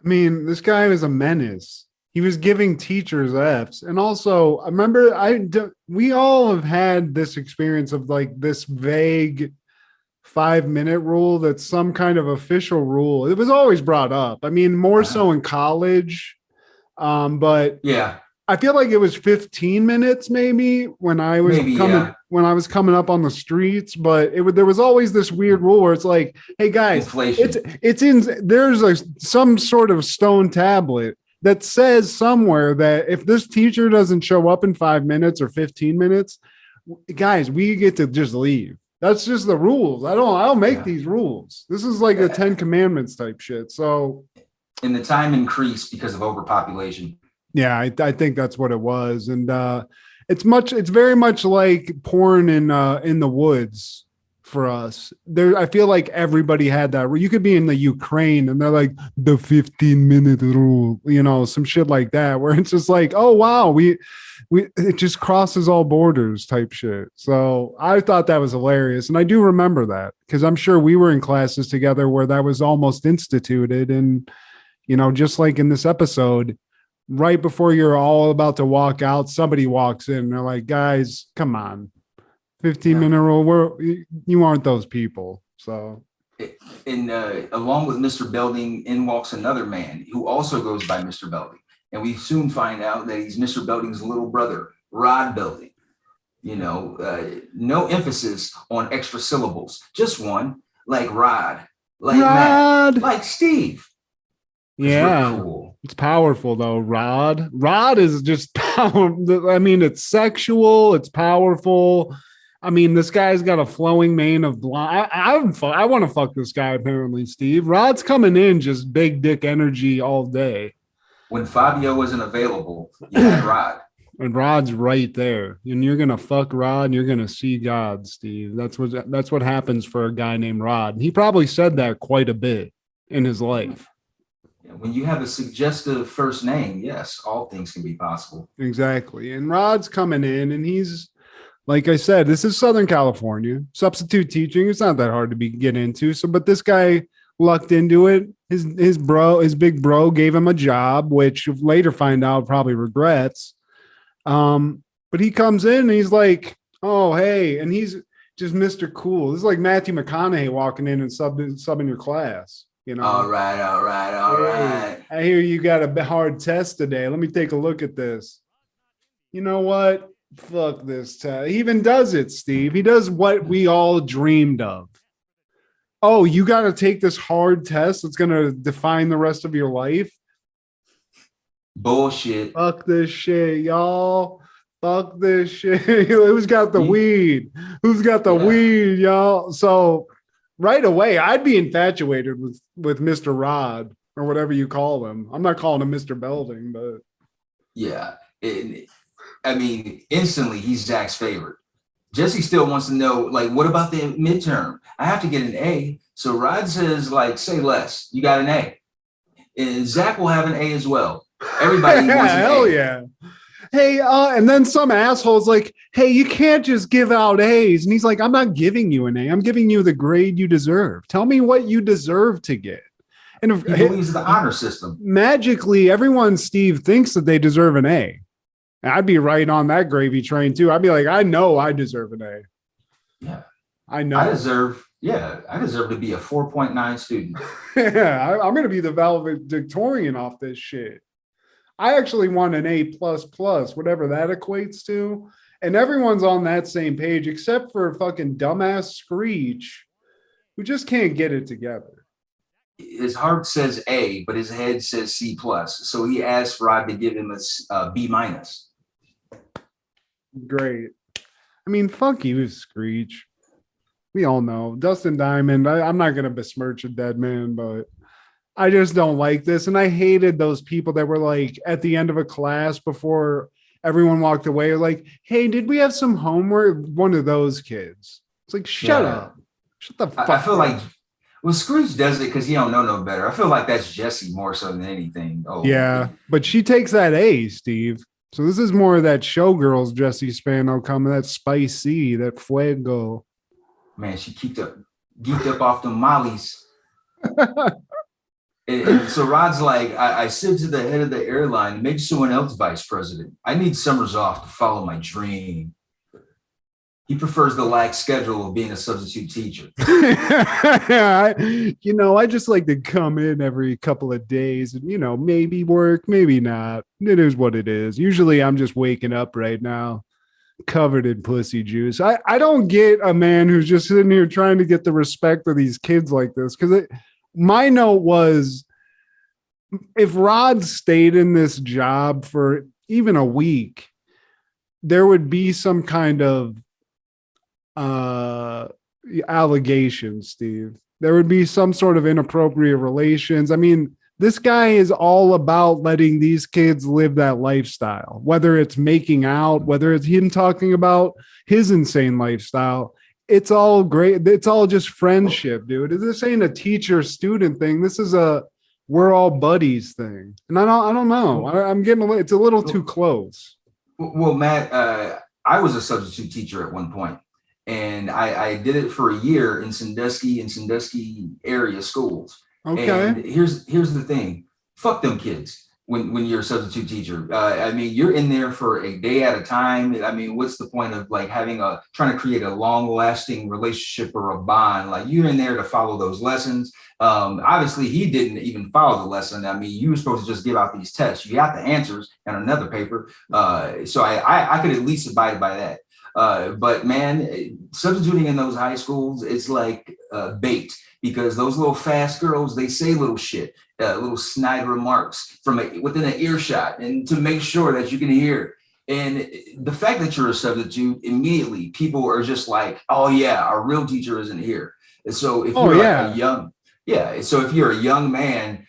I mean, this guy was a menace. He was giving teachers Fs. And also, I remember we all have had this experience of like this vague 5-minute rule that's some kind of official rule. It was always brought up. I mean, more so in college. But yeah, I feel like it was 15 minutes maybe when I was coming up on the streets, but there was always this weird rule where it's like, hey guys, there's some sort of stone tablet that says somewhere that if this teacher doesn't show up in 5 minutes or 15 minutes, guys, we get to just leave. That's just the rules. I don't make these rules. This is like the 10 Commandments type shit. So, and the time increased because of overpopulation. Yeah, I think that's what it was. And it's very much like porn in the woods for us. I feel like everybody had that. You could be in the Ukraine and they're like the 15-minute rule, some shit like that, where it's just like, oh wow, it just crosses all borders type shit. So I thought that was hilarious. And I do remember that because I'm sure we were in classes together where that was almost instituted. And, just like in this episode, right before you're all about to walk out, somebody walks in and they're like, guys, come on. 15-minute rule. You aren't those people. So, and along with Mr. Belding, in walks another man who also goes by Mr. Belding, and we soon find out that he's Mr. Belding's little brother, Rod Belding. No emphasis on extra syllables, just one, like Rod, like Matt, like Steve. Yeah, cool. It's powerful though. Rod is just power. I mean, it's sexual. It's powerful. I mean, this guy's got a flowing mane of blonde. I want to fuck this guy. Apparently, Steve. Rod's coming in just big dick energy all day. When Fabio wasn't available, you had Rod. And Rod's right there, and you're gonna fuck Rod, and you're gonna see God, Steve. That's what happens for a guy named Rod. He probably said that quite a bit in his life. When you have a suggestive first name, yes, all things can be possible. Exactly. And Rod's coming in, and he's, like I said, this is Southern California. Substitute teaching, it's not that hard to get into. So, but this guy lucked into it. His big bro gave him a job, which you'll later find out probably regrets. But he comes in and he's like, oh, hey, and he's just Mr. Cool. This is like Matthew McConaughey walking in and subbing your class. You know, all right. I hear you got a hard test today. Let me take a look at this. You know what? Fuck this test. He even does it, Steve. He does what we all dreamed of. Oh, you got to take this hard test that's going to define the rest of your life. Bullshit. Fuck this shit, y'all. Fuck this shit. Who's got the weed? Who's got the weed, y'all? So right away, I'd be infatuated with Mr. Rod or whatever you call him. I'm not calling him Mr. Belding, but yeah. I mean, instantly he's Zach's favorite. Jesse still wants to know, like, what about the midterm? I have to get an A. So Rod says, like, say less. You got an A. And Zach will have an A as well. Everybody wants an hell A. Yeah. Hey, and then some asshole's like, hey, you can't just give out A's. And he's like, I'm not giving you an A. I'm giving you the grade you deserve. Tell me what you deserve to get. And if he believes the honor system. Magically, everyone, Steve, thinks that they deserve an A. And I'd be right on that gravy train too. I'd be like, I know I deserve an A. Yeah. I know. I deserve to be a 4.9 student. Yeah, I'm going to be the valedictorian off this shit. I actually want an A++, whatever that equates to. And everyone's on that same page, except for fucking dumbass Screech, who just can't get it together. His heart says A, but his head says C+. So he asked Rod to give him a B-. Great. I mean, fuck you, Screech. We all know. Dustin Diamond, I'm not going to besmirch a dead man, but I just don't like this. And I hated those people that were like at the end of a class before everyone walked away, like, hey, did we have some homework? One of those kids. It's like, shut up. Shut the fuck up. I feel like, well, Scrooge does it because he don't know no better. I feel like that's Jesse more so than anything. Oh, yeah, but she takes that A, Steve. So this is more of that Showgirls Jesse Spano coming, that spicy, that fuego. Man, she geeked up off the mollies. And so Rod's like, I said to the head of the airline, make someone else vice president. I need summers off to follow my dream. He prefers the lax schedule of being a substitute teacher. I just like to come in every couple of days and, maybe work, maybe not. It is what it is. Usually I'm just waking up right now, covered in pussy juice. I don't get a man who's just sitting here trying to get the respect of these kids like this. Because my note was, if Rod stayed in this job for even a week, there would be some kind of allegations, Steve. There would be some sort of inappropriate relations. I mean, this guy is all about letting these kids live that lifestyle, whether it's making out, whether it's him talking about his insane lifestyle. It's all great. It's all just friendship, dude. This ain't a teacher-student thing. This is a we're all buddies thing. And I don't know. I'm getting it's a little too close. Well, Matt, I was a substitute teacher at one point, and I did it for a year in Sandusky area schools. Okay. And here's the thing. Fuck them kids. When you're a substitute teacher, I mean, you're in there for a day at a time. I mean, what's the point of like trying to create a long lasting relationship or a bond? Like you're in there to follow those lessons. Obviously he didn't even follow the lesson. I mean, you were supposed to just give out these tests. You got the answers and another paper. So I could at least abide by that. But man, substituting in those high schools, it's like bait. Because those little fast girls, they say little shit. little snide remarks from within an earshot, and to make sure that you can hear. And the fact that you're a substitute, immediately people are just like, oh yeah, our real teacher isn't here. And so if you're if you're a young man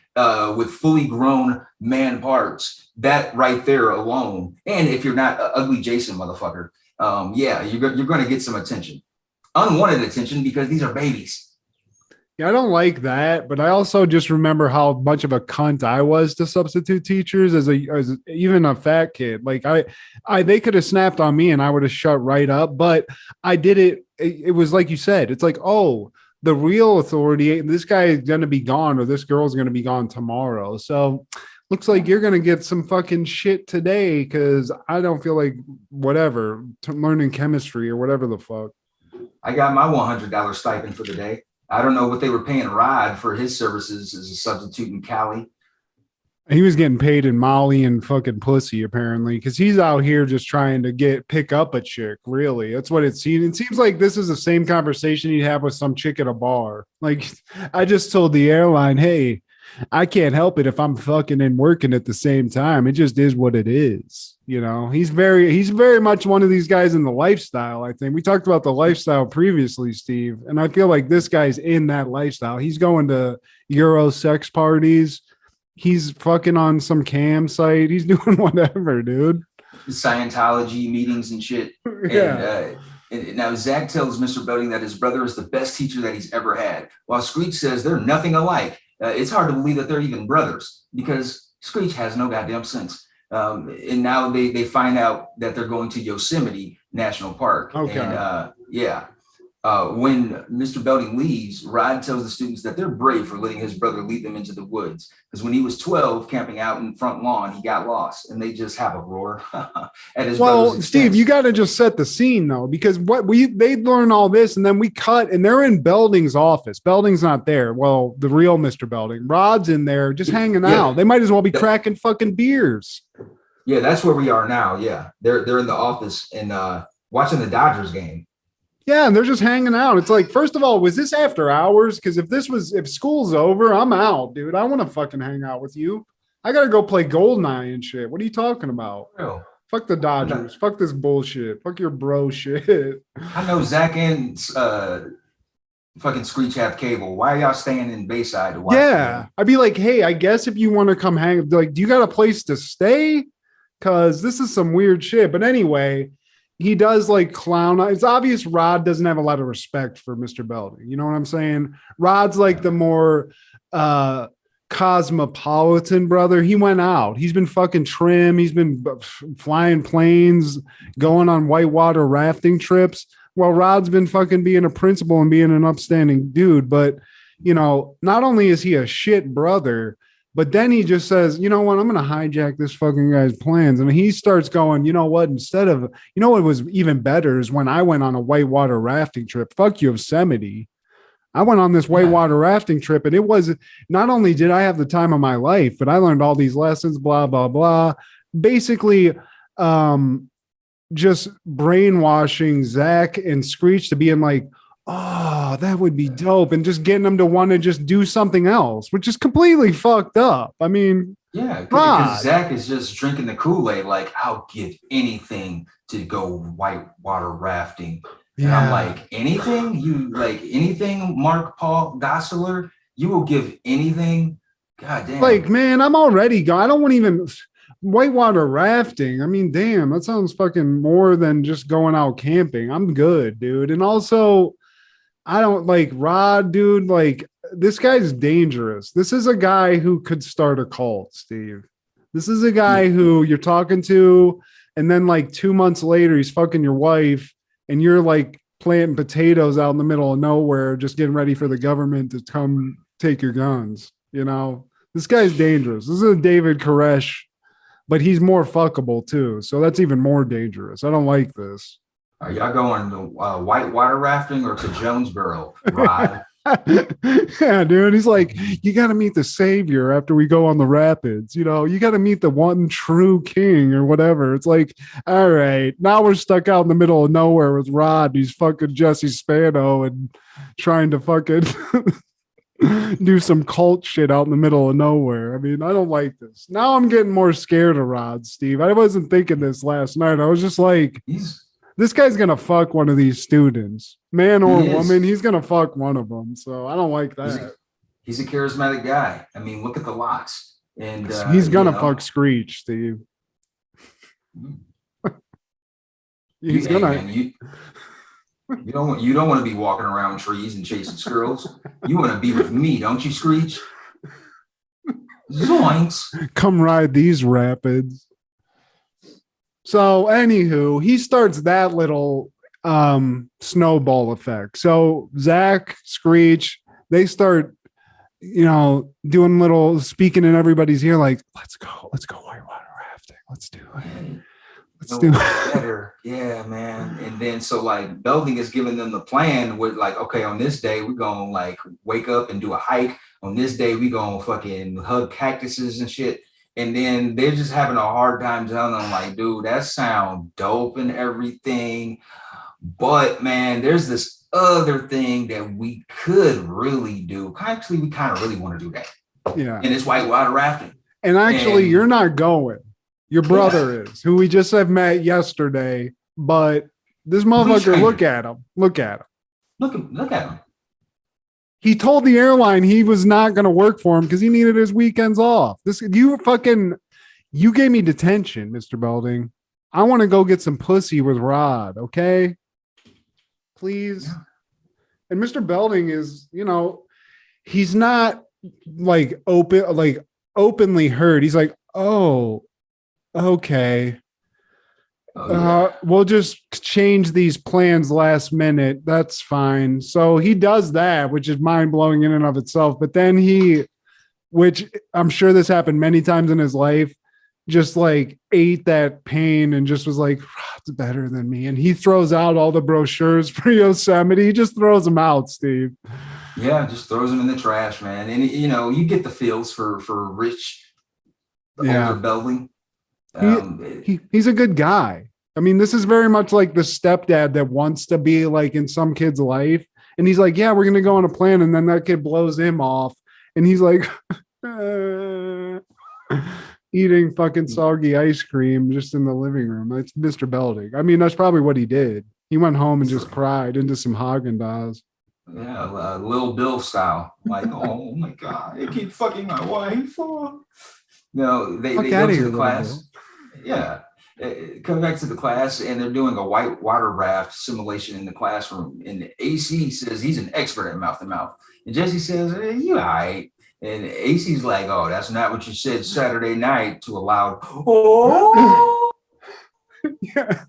with fully grown man parts, that right there alone, and if you're not ugly Jason motherfucker, you're going to get some attention, unwanted attention, because these are babies. Yeah, I don't like that, but I also just remember how much of a cunt I was to substitute teachers as even a fat kid. Like they could have snapped on me and I would have shut right up, but I did it. It was like you said, it's like, oh, the real authority, this guy is going to be gone, or this girl's going to be gone tomorrow. So looks like you're going to get some fucking shit today, because I don't feel like learning chemistry or whatever the fuck. I got my $100 stipend for the day. I don't know what they were paying Rod for his services as a substitute in Cali. He was getting paid in Molly and fucking pussy, apparently, because he's out here just trying to pick up a chick. Really, that's what it seems. It seems like this is the same conversation you'd have with some chick at a bar. Like, I just told the airline, hey, I can't help it if I'm fucking and working at the same time. It just is what it is. You know, he's very much one of these guys in the lifestyle. I think we talked about the lifestyle previously, Steve, and I feel like this guy's in that lifestyle. He's going to Euro sex parties. He's fucking on some cam site. He's doing whatever, dude. Scientology meetings and shit. Yeah. And now Zach tells Mr. Belding that his brother is the best teacher that he's ever had, while Screech says they're nothing alike. It's hard to believe that they're even brothers, because Screech has no goddamn sense. And now they find out that they're going to Yosemite National Park. Okay. And when Mr. Belding leaves, Rod tells the students that they're brave for letting his brother lead them into the woods, because when he was 12, camping out in front lawn, he got lost, and they just have a roar at his brother's expense. Steve, you got to just set the scene though, because they learn all this, and then we cut, and they're in Belding's office. Belding's not there. Well, the real Mr. Belding, Rod's in there just hanging out. They might as well be cracking fucking beers. Yeah, that's where we are now. Yeah, they're in the office and watching the Dodgers game. Yeah, and they're just hanging out. It's like, first of all, was this after hours? Because if school's over, I'm out, dude. I want to fucking hang out with you. I gotta go play Goldeneye and shit. What are you talking about? Real. Fuck the Dodgers. Fuck this bullshit. Fuck your bro shit. I know Zach and fucking Screech have cable. Why are y'all staying in Bayside to watch? Yeah, I'd be like, hey, I guess if you want to come hang, like, do you got a place to stay? Because this is some weird shit. But anyway, he does like clown. It's obvious Rod doesn't have a lot of respect for Mr. Belding. You know what I'm saying? Rod's like the more cosmopolitan brother. He went out. He's been fucking trim. He's been flying planes, going on whitewater rafting trips. Well, Rod's been fucking being a principal and being an upstanding dude. But, you know, not only is he a shit brother, but then he just says, you know what, I'm going to hijack this fucking guy's plans. And he starts going, you know what, instead of, you know what was even better is when I went on a whitewater rafting trip. Fuck Yosemite. I went on this whitewater rafting trip, and it was, not only did I have the time of my life, but I learned all these lessons, blah, blah, blah. Basically, just brainwashing Zach and Screech to being like, oh, that would be dope, and just getting them to want to just do something else, which is completely fucked up. I mean, yeah, because Zach is just drinking the Kool-Aid, like, I'll give anything to go whitewater rafting. And I'm like, anything? You like anything, Mark Paul Gosselaar? You will give anything? God damn. Like, man, I'm already gone. I don't want even whitewater rafting. I mean, damn, that sounds fucking more than just going out camping. I'm good, dude. And also, I don't like Rod, dude. Like, this guy's dangerous. This is a guy who could start a cult, Steve. This is a guy who you're talking to, and then like 2 months later, he's fucking your wife, and you're like planting potatoes out in the middle of nowhere, just getting ready for the government to come take your guns. You know, this guy's dangerous. This is a David Koresh, but he's more fuckable too. So that's even more dangerous. I don't like this. Are y'all going to whitewater rafting or to Jonesboro, Rod? Yeah, dude. He's like, you got to meet the savior after we go on the rapids. You know, you got to meet the one true king or whatever. It's like, all right, now we're stuck out in the middle of nowhere with Rod. He's fucking Jesse Spano and trying to fucking do some cult shit out in the middle of nowhere. I mean, I don't like this. Now I'm getting more scared of Rod, Steve. I wasn't thinking this last night. I was just like, this guy's gonna fuck one of these students, man or woman. He's gonna fuck one of them. So I don't like that. He's a charismatic guy. I mean, look at the locks. And he's gonna fuck Screech, Steve. He's gonna. Man, you don't want to be walking around trees and chasing squirrels. You want to be with me, don't you, Screech? Zoinks! Come ride these rapids. So, anywho, he starts that little snowball effect. So Zach, Screech, they start, doing little speaking in everybody's ear, like, let's go whitewater rafting. Let's do it. Let's do it. Better. Yeah, man. And then so like Belding is giving them the plan with like, okay, on this day, we're gonna like wake up and do a hike. On this day, we're gonna fucking hug cactuses and shit. And then they're just having a hard time telling them, like, dude, that sound dope and everything. But man, there's this other thing that we could really do. Actually, we kind of really want to do that. Yeah. And it's whitewater rafting. And actually, you're not going. Your brother is, who we just have met yesterday. But this motherfucker, look at him. Look at him. He told the airline he was not going to work for him because he needed his weekends off. You gave me detention, Mr. Belding. I want to go get some pussy with Rod, okay? Please. Yeah. And Mr. Belding is, he's not like openly hurt. He's like, oh, okay. We'll just change these plans last minute. That's fine. So he does that, which is mind blowing in and of itself. But then which I'm sure this happened many times in his life, just like ate that pain and just was like, Rod's better than me. And he throws out all the brochures for Yosemite. He just throws them out, Steve. Yeah, just throws them in the trash, man. And you get the feels for Rich, older Belding. He's a good guy. I mean, this is very much like the stepdad that wants to be like in some kid's life. And he's like, yeah, we're going to go on a plan. And then that kid blows him off. And he's like eating fucking soggy ice cream just in the living room. That's Mr. Belding. I mean, that's probably what he did. He went home and just cried into some Haagen-Dazs. Yeah, Lil Bill style. Like, oh my God, they keep fucking my wife. Oh. No, they go to the class. Yeah, come back to the class and they're doing a whitewater raft simulation in the classroom. And the AC says he's an expert at mouth to mouth. And Jesse says, hey, you all right. And AC's like, oh, that's not what you said Saturday night to a loud, oh. Yeah.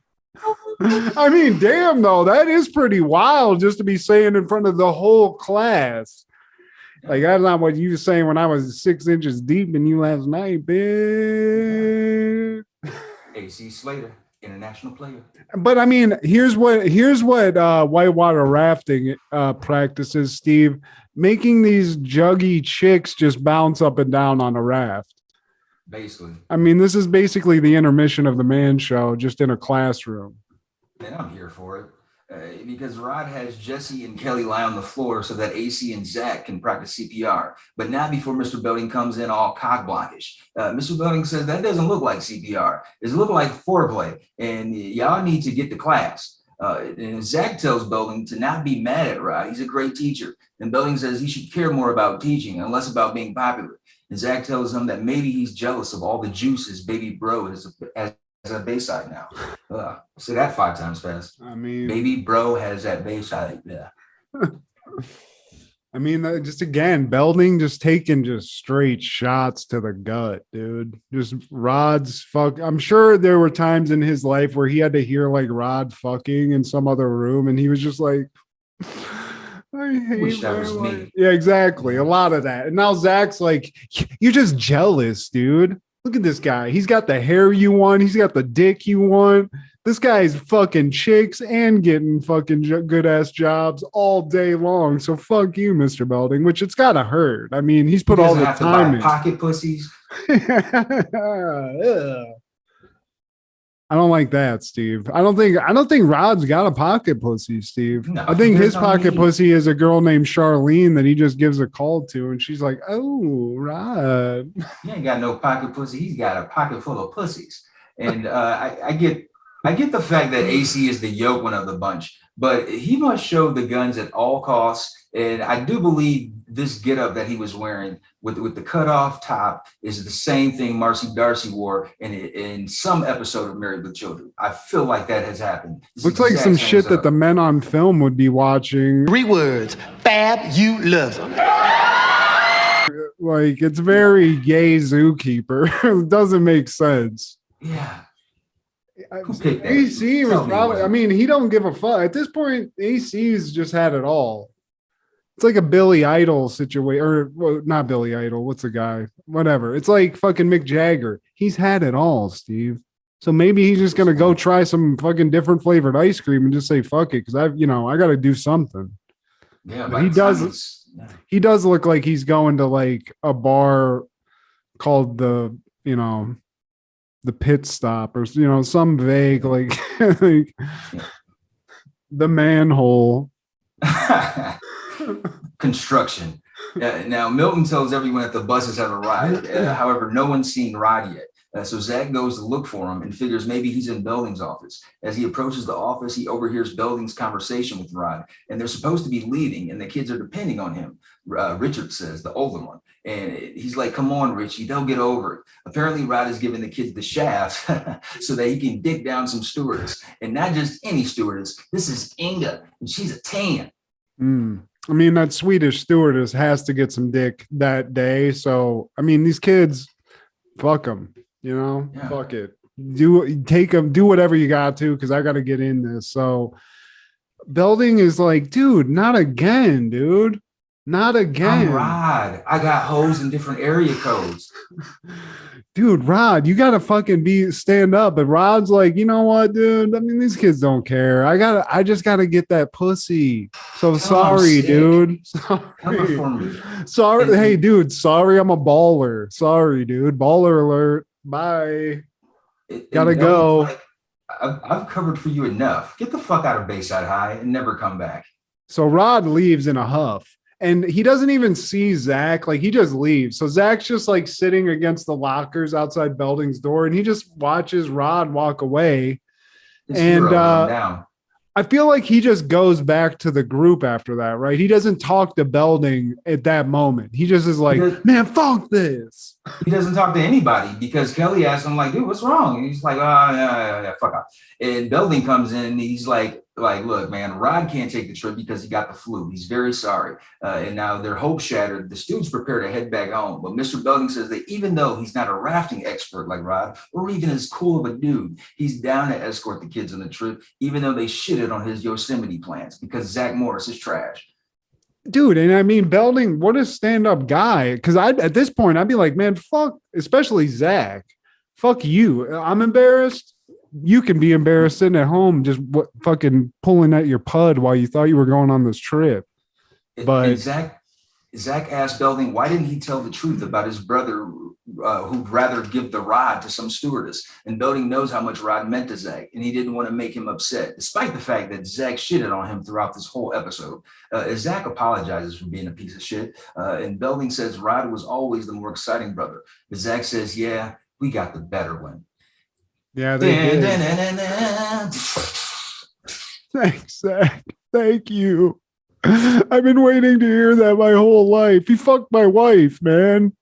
I mean, damn, though, that is pretty wild just to be saying in front of the whole class. Like, that's not what you were saying when I was 6 inches deep in you last night, bitch. AC Slater, international player. But I mean, here's what whitewater rafting practices, Steve. Making these juggy chicks just bounce up and down on a raft. Basically. I mean, this is basically the intermission of the Man Show, just in a classroom. And I'm here for it. Because Rod has Jesse and Kelly lie on the floor so that AC and Zach can practice CPR, but not before Mr. Belding comes in all cock blockish. Mr. Belding says that doesn't look like CPR. It's looking like foreplay, and y'all need to get to class. And Zach tells Belding to not be mad at Rod. He's a great teacher. And Belding says he should care more about teaching and less about being popular. And Zach tells him that maybe he's jealous of all the juices baby bro has at Bayside now. Say that 5 times fast. I mean, baby bro has that Bayside. Yeah. I mean, just again, Belding just taking just straight shots to the gut, dude. Just Rod's fuck. I'm sure there were times in his life where he had to hear like Rod fucking in some other room, and he was just like, I hate that was me. Yeah, exactly. A lot of that. And now Zach's like, you're just jealous, dude. Look at this guy. He's got the hair you want. He's got the dick you want. This guy's fucking chicks and getting fucking good ass jobs all day long. So fuck you, Mr. Belding, which it's gotta hurt. I mean, he's put all the time in. Pocket pussies. I don't like that, Steve. I don't think Rod's got a pocket pussy, Steve. No, I think his there's no pocket need. pussy is a girl named Charlene that he just gives a call to, and she's like, "Oh, Rod." He ain't got no pocket pussy. He's got a pocket full of pussies. And I get the fact that AC is the yoke one of the bunch, but he must show the guns at all costs. And I do believe this getup that he was wearing with the cutoff top is the same thing Marcy Darcy wore in some episode of Married with Children. I feel like that has happened. It's Looks the like exact some same shit that setup. the men on film would be watching. 3 words. Fabulous. Like, it's very gay zookeeper. It doesn't make sense. Yeah. Who picked that? AC was Tell me probably, what. I mean, he don't give a fuck. At this point, AC's just had it all. It's like a Billy Idol situation, or well, not Billy Idol. What's the guy? Whatever. It's like fucking Mick Jagger. He's had it all, Steve. So maybe he's just gonna go try some fucking different flavored ice cream and just say fuck it, because I got to do something. Yeah, But by he the time does- he's- yeah. He does look like he's going to like a bar called the Pit Stop, or some vague like, like the Manhole. Construction. Now, Milton tells everyone that the buses have arrived. However, no one's seen Rod yet. So Zach goes to look for him and figures maybe he's in Belding's office. As he approaches the office, he overhears Belding's conversation with Rod, and they're supposed to be leaving, and the kids are depending on him. Richard says, the older one. And he's like, come on, Richie, they'll get over it. Apparently, Rod is giving the kids the shaft so that he can dig down some stewardess. And not just any stewardess. This is Inga, and she's a 10. I mean, that Swedish stewardess has to get some dick that day. So, I mean, these kids, fuck them, Yeah. fuck it. Take them, do whatever you got to, because I got to get in this. So, Belding is like, dude, not again, dude. Not again. I'm Rod. I got hoes in different area codes. Dude, Rod, you gotta fucking stand up. But Rod's like, you know what, dude? I mean, these kids don't care. I just gotta get that pussy. So I'm sorry, sick. dude. Coming Sorry. for me. Sorry. And- Hey, dude, sorry, I'm a baller. Sorry, dude. Baller alert. Bye. Gotta And go. Like, I've covered for you enough. Get the fuck out of Bayside High and never come back. So Rod leaves in a huff. And he doesn't even see Zach. Like, he just leaves. So Zach's just like sitting against the lockers outside Belding's door, and he just watches Rod walk away. His And, hero went down. I feel like he just goes back to the group after that, right? He doesn't talk to Belding at that moment. He just is like, Because- man, fuck this. He doesn't talk to anybody because Kelly asks him, like, dude, what's wrong? And he's like, oh, yeah, fuck off. And Belding comes in and he's like, look, man, Rod can't take the trip because he got the flu. He's very sorry. And now their hopes shattered. The students prepare to head back home. But Mr. Belding says that even though he's not a rafting expert like Rod, or even as cool of a dude, he's down to escort the kids on the trip, even though they shitted on his Yosemite plans because Zach Morris is trash. Dude, and I mean, Belding, what a stand-up guy. Because at this point, I'd be like, man, fuck, especially Zach. Fuck you. I'm embarrassed. You can be embarrassed sitting at home just fucking pulling at your pud while you thought you were going on this trip. But And Zach asked Belding, why didn't he tell the truth about his brother who'd rather give the rod to some stewardess? And Belding knows how much Rod meant to Zach, and he didn't want to make him upset, despite the fact that Zach shitted on him throughout this whole episode. Zach apologizes for being a piece of shit, and Belding says Rod was always the more exciting brother. But Zach says, yeah, we got the better one. yeah, they did. Thanks, Zach. Thank you. I've been waiting to hear that my whole life. He fucked my wife, man.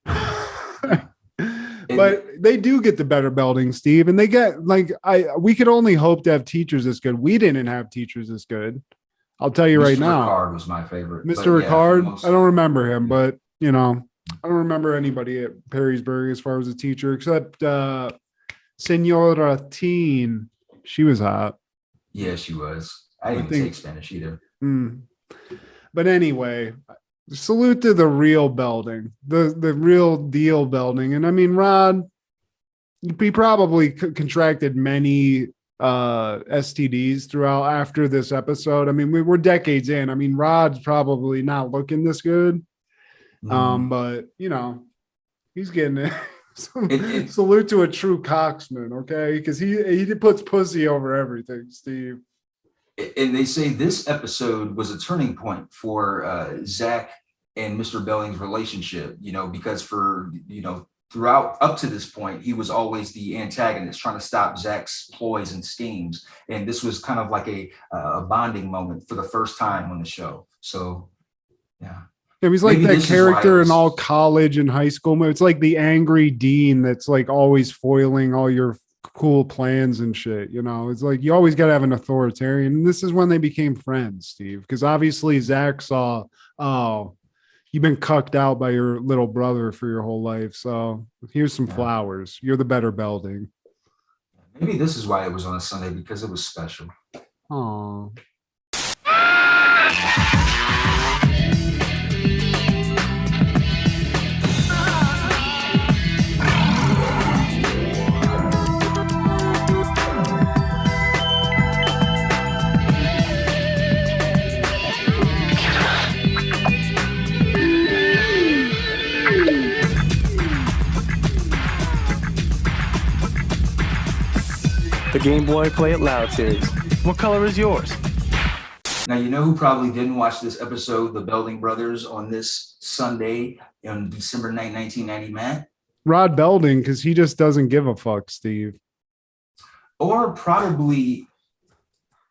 But they do get the better Belding, Steve, and they get we could only hope to have teachers this good. We didn't have teachers this good. I'll tell you right now. Ricard was my favorite. Mr. But yeah, for the Ricard, most- I don't remember him, but I don't remember anybody at Perrysburg as far as a teacher except Senora Teen. She was hot. Yeah, she was. I didn't think- take Spanish either. But anyway, salute to the real Belding, the real deal Belding. And I mean, Rod, he probably contracted many STDs throughout after this episode. I mean, we're decades in. I mean, Rod's probably not looking this good. But he's getting it. Salute to a true cocksman, okay? Because he puts pussy over everything, Steve. And they say this episode was a turning point for Zach and Mr. Belding's relationship, because throughout up to this point, he was always the antagonist trying to stop Zach's ploys and schemes. And this was kind of like a bonding moment for the first time on the show. So, yeah. It was like that character in all college and high school. It's like the angry dean that's like always foiling all your cool plans and shit. It's like you always got to have an authoritarian. And this is when they became friends, Steve, because obviously Zach saw, oh, you've been cucked out by your little brother for your whole life. So here's some flowers. You're the better Belding. Maybe this is why it was on a Sunday, because it was special. Oh. The Game Boy Play It Loud series. What color is yours? Now, you know who probably didn't watch this episode, the Belding brothers, on this Sunday on December 9, 1990, Matt? Rod Belding, because he just doesn't give a fuck, Steve. Or probably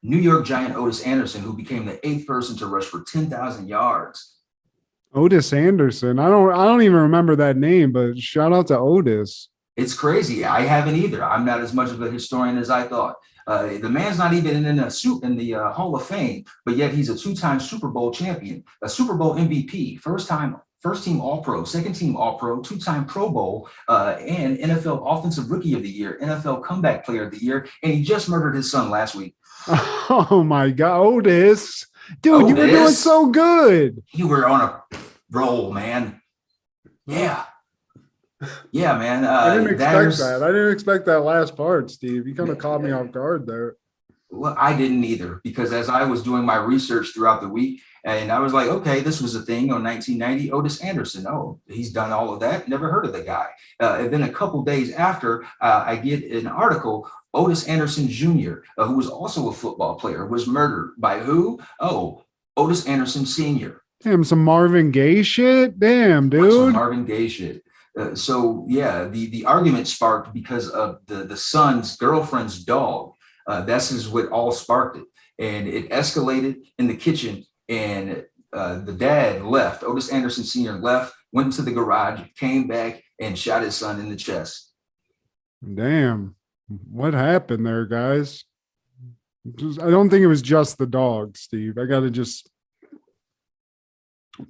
New York Giant Otis Anderson, who became the 8th person to rush for 10,000 yards. Otis Anderson. I don't even remember that name, but shout out to Otis. It's crazy. I haven't either. I'm not as much of a historian as I thought. The man's not even in the Hall of Fame, but yet he's a 2-time Super Bowl champion, a Super Bowl MVP, first team All-Pro, second team All-Pro, 2-time Pro Bowl, and NFL Offensive Rookie of the Year, NFL Comeback Player of the Year, and he just murdered his son last week. Oh my God, Otis. Dude, you were doing so good. You were on a roll, man. Yeah. Yeah, man. I didn't expect that. I didn't expect that last part, Steve. You kind of caught me off guard there. Well, I didn't either, because as I was doing my research throughout the week, and I was like, okay, this was a thing on 1990, Otis Anderson. Oh, he's done all of that. Never heard of the guy. And then a couple days after, I get an article, Otis Anderson Jr., who was also a football player, was murdered by who? Oh, Otis Anderson Sr. Damn, some Marvin Gaye shit? Damn, dude. Some Marvin Gaye shit. So yeah, the argument sparked because of the son's girlfriend's dog. That's what all sparked it, and it escalated in the kitchen. And the dad left. Otis Anderson Sr. left, went into the garage, came back, and shot his son in the chest. Damn, what happened there, guys? I don't think it was just the dog, Steve. I got to just.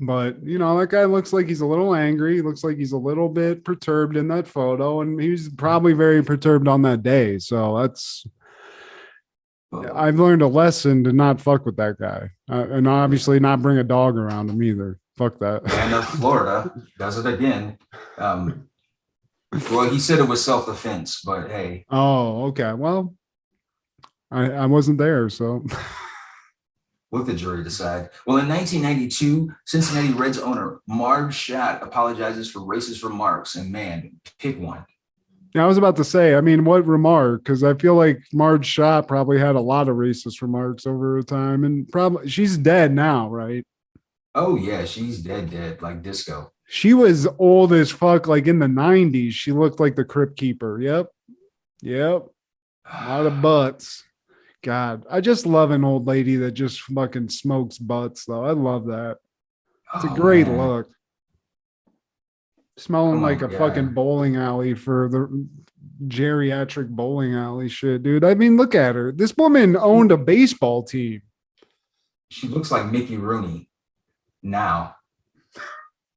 But, that guy looks like he's a little angry. He looks like he's a little bit perturbed in that photo, and he's probably very perturbed on that day. So I've learned a lesson to not fuck with that guy, and obviously not bring a dog around him either. Fuck that. And Florida does it again. Well, he said it was self-defense, but hey. Oh, okay. Well, I wasn't there, so. Let the jury decide. Well, in 1992, Cincinnati Reds owner Marge Schott apologizes for racist remarks, and man, pick one. Yeah, I was about to say, what remark? Because I feel like Marge Schott probably had a lot of racist remarks over time, and probably she's dead now, right? Oh yeah, she's dead, like disco. She was old as fuck, like in the 90s. She looked like the Crypt Keeper. Yep. A lot of butts. God, I just love an old lady that just fucking smokes butts, though. I love that. It's a great look. Smelling like a fucking bowling alley for the geriatric bowling alley shit, dude. Look at her. This woman owned a baseball team. She looks like Mickey Rooney now.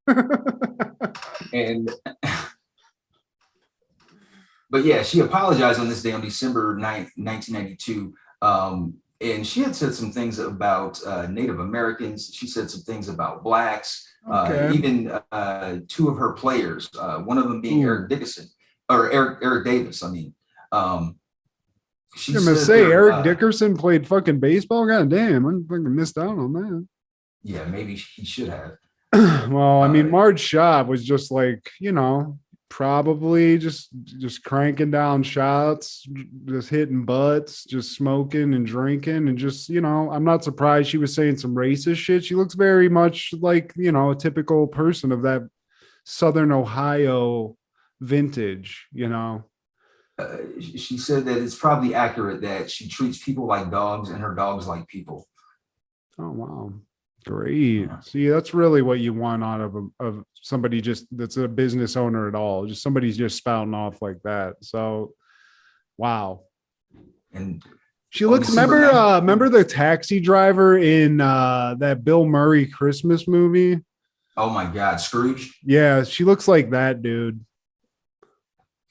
But yeah, she apologized on this day on December 9th, 1992. And she had said some things about Native Americans. She said some things about blacks, even 2 of her players, one of them being Eric Davis. She I'm gonna say Eric Dickerson played fucking baseball. God damn, I fucking missed out on that. Yeah, maybe he should have. Well, Marge Schott was just like, Probably just cranking down shots, just hitting butts, just smoking and drinking, and just, I'm not surprised she was saying some racist shit. She looks very much like, a typical person of that Southern Ohio vintage. She said that it's probably accurate that she treats people like dogs and her dogs like people. Oh, wow. Great. See, that's really what you want out of somebody that's a business owner at all. Just somebody's just spouting off like that. So, wow. And she looks. Remember the taxi driver in that Bill Murray Christmas movie? Oh my God, Scrooge. Yeah, she looks like that dude.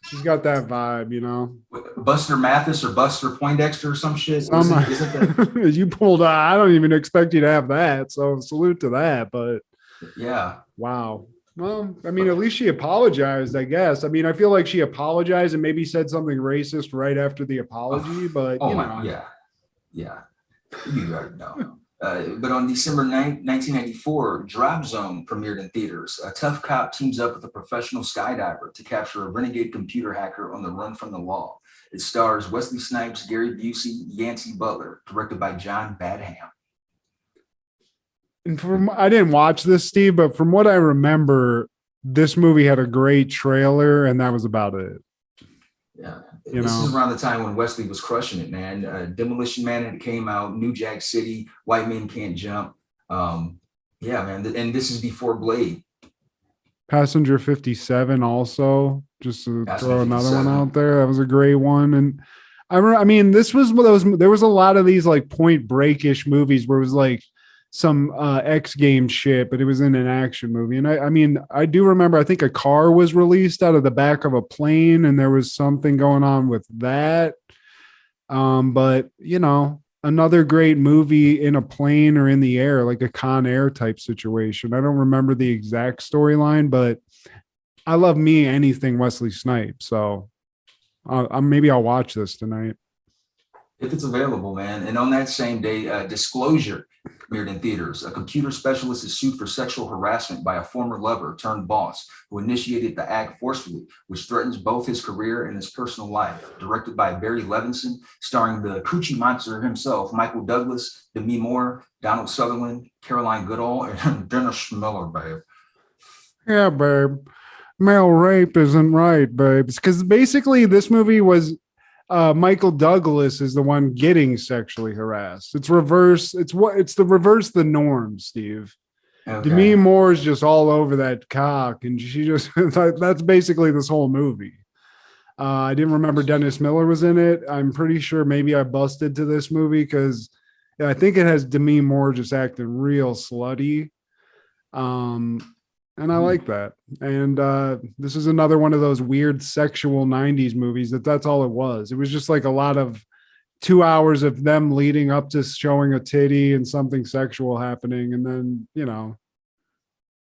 She's got that vibe, Buster Mathis or Buster Poindexter or some shit. Isn't that? You pulled out. I don't even expect you to have that. So salute to that. But yeah. Wow. Well, I mean, at least she apologized, I guess. I mean, I feel like she apologized and maybe said something racist right after the apology, but yeah. You already know. But on December 9th, 1994, Drop Zone premiered in theaters. A tough cop teams up with a professional skydiver to capture a renegade computer hacker on the run from the law. It stars Wesley Snipes, Gary Busey, Yancey Butler, directed by John Badham. And I didn't watch this, Steve, but from what I remember, this movie had a great trailer, and that was about it. Yeah. This is around the time when Wesley was crushing it, man. Demolition Man had came out, New Jack City, White Men Can't Jump. Yeah, man. And this is before Blade. Passenger 57 also, just to throw another one out there. That was a great one. And I mean, this was one of those, there was a lot of these like Point Break-ish movies where it was like some X game shit, but it was in an action movie. And I mean, I do remember, I think a car was released out of the back of a plane and there was something going on with that. But another great movie in a plane or in the air, like a Con Air type situation. I don't remember the exact storyline, but I love me anything Wesley Snipes. So maybe I'll watch this tonight. If it's available, man. And on that same day, Disclosure premiered in theaters. A computer specialist is sued for sexual harassment by a former lover turned boss who initiated the act forcefully, which threatens both his career and his personal life. Directed by Barry Levinson, starring the Coochie Monster himself, Michael Douglas, Demi Moore, Donald Sutherland, Caroline Goodall, and Dennis Miller, babe. Yeah, babe. Male rape isn't right, babe. Because basically this movie was Michael Douglas is the one getting sexually harassed. It's reverse. It's the reverse the norm, Steve. Okay. Demi Moore is just all over that cock, and she just that's basically this whole movie. I didn't remember Dennis Miller was in it. I'm pretty sure maybe I busted to this movie because I think it has Demi Moore just acting real slutty. And I like that. And this is another one of those weird sexual 90s movies that's all it was. It was just like a lot of 2 hours of them leading up to showing a titty and something sexual happening. And then,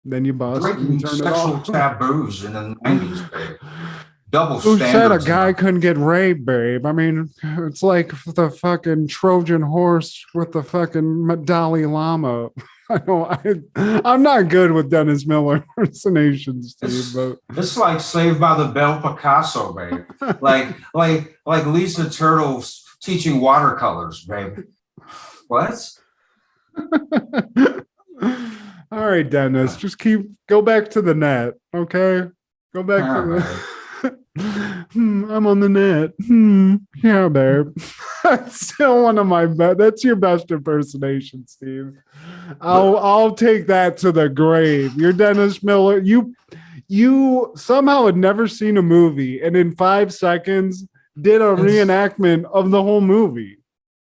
then you bust and turn it off. Taboos in the 90s, babe. Double Who standards. said a guy couldn't get raped, babe? I mean, it's like the fucking Trojan horse with the fucking Dalai Lama. I'm not good with Dennis Miller impersonations, Steve. But it's like Saved by the Bell Picasso, babe. like Lisa Turtle's teaching watercolors, babe. What? All right, Dennis. Just go back to the net, okay? Go back to the. I'm on the net. Yeah, babe. That's still one of my best. That's your best impersonation, Steve. I'll take that to the grave. You're Dennis Miller. You somehow had never seen a movie, and in 5 seconds did a reenactment of the whole movie.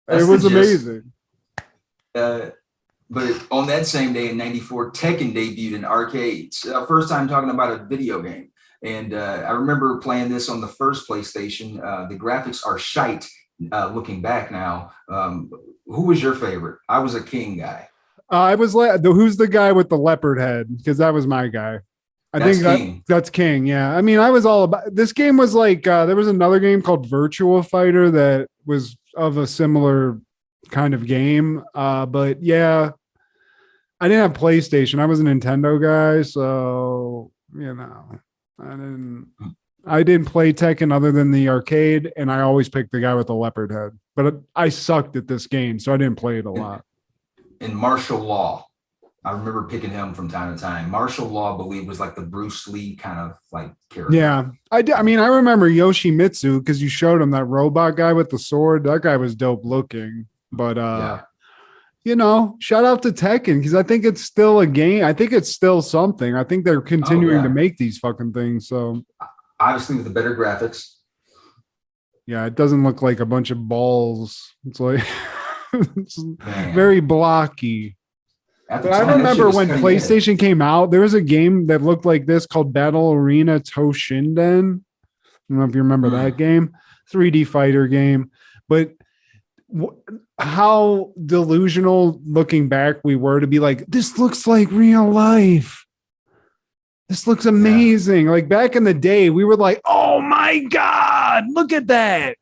It was amazing. But on that same day in '94, Tekken debuted in arcades. First time talking about a video game. And I remember playing this on the first PlayStation. The graphics are shite looking back now. Who was your favorite? I was a King guy. I was like, who's the guy with the leopard head? Because that was my guy. That's King. Yeah. I mean, I was all about this game. Was like there was another game called Virtua Fighter that was of a similar kind of game. But yeah, I didn't have PlayStation. I was a Nintendo guy. So, I didn't play Tekken other than the arcade, and I always picked the guy with the leopard head. But I sucked at this game, so I didn't play it a lot. In martial law, I remember picking him from time to time. Martial law, I believe, was like the Bruce Lee kind of like character. Yeah, I mean, I remember Yoshimitsu because you showed him that robot guy with the sword. That guy was dope looking. But you know, shout out to Tekken because I think it's still a game. I think it's still something. I think they're continuing to make these fucking things. So obviously with the better graphics. Yeah, it doesn't look like a bunch of balls. It's like it's very blocky. But I remember when PlayStation came out, there was a game that looked like this called Battle Arena Toshinden. I don't know if you remember that game. 3D fighter game. But how delusional looking back we were to be like, this looks like real life. This looks amazing. Yeah. Like back in the day, we were like, oh my God, look at that.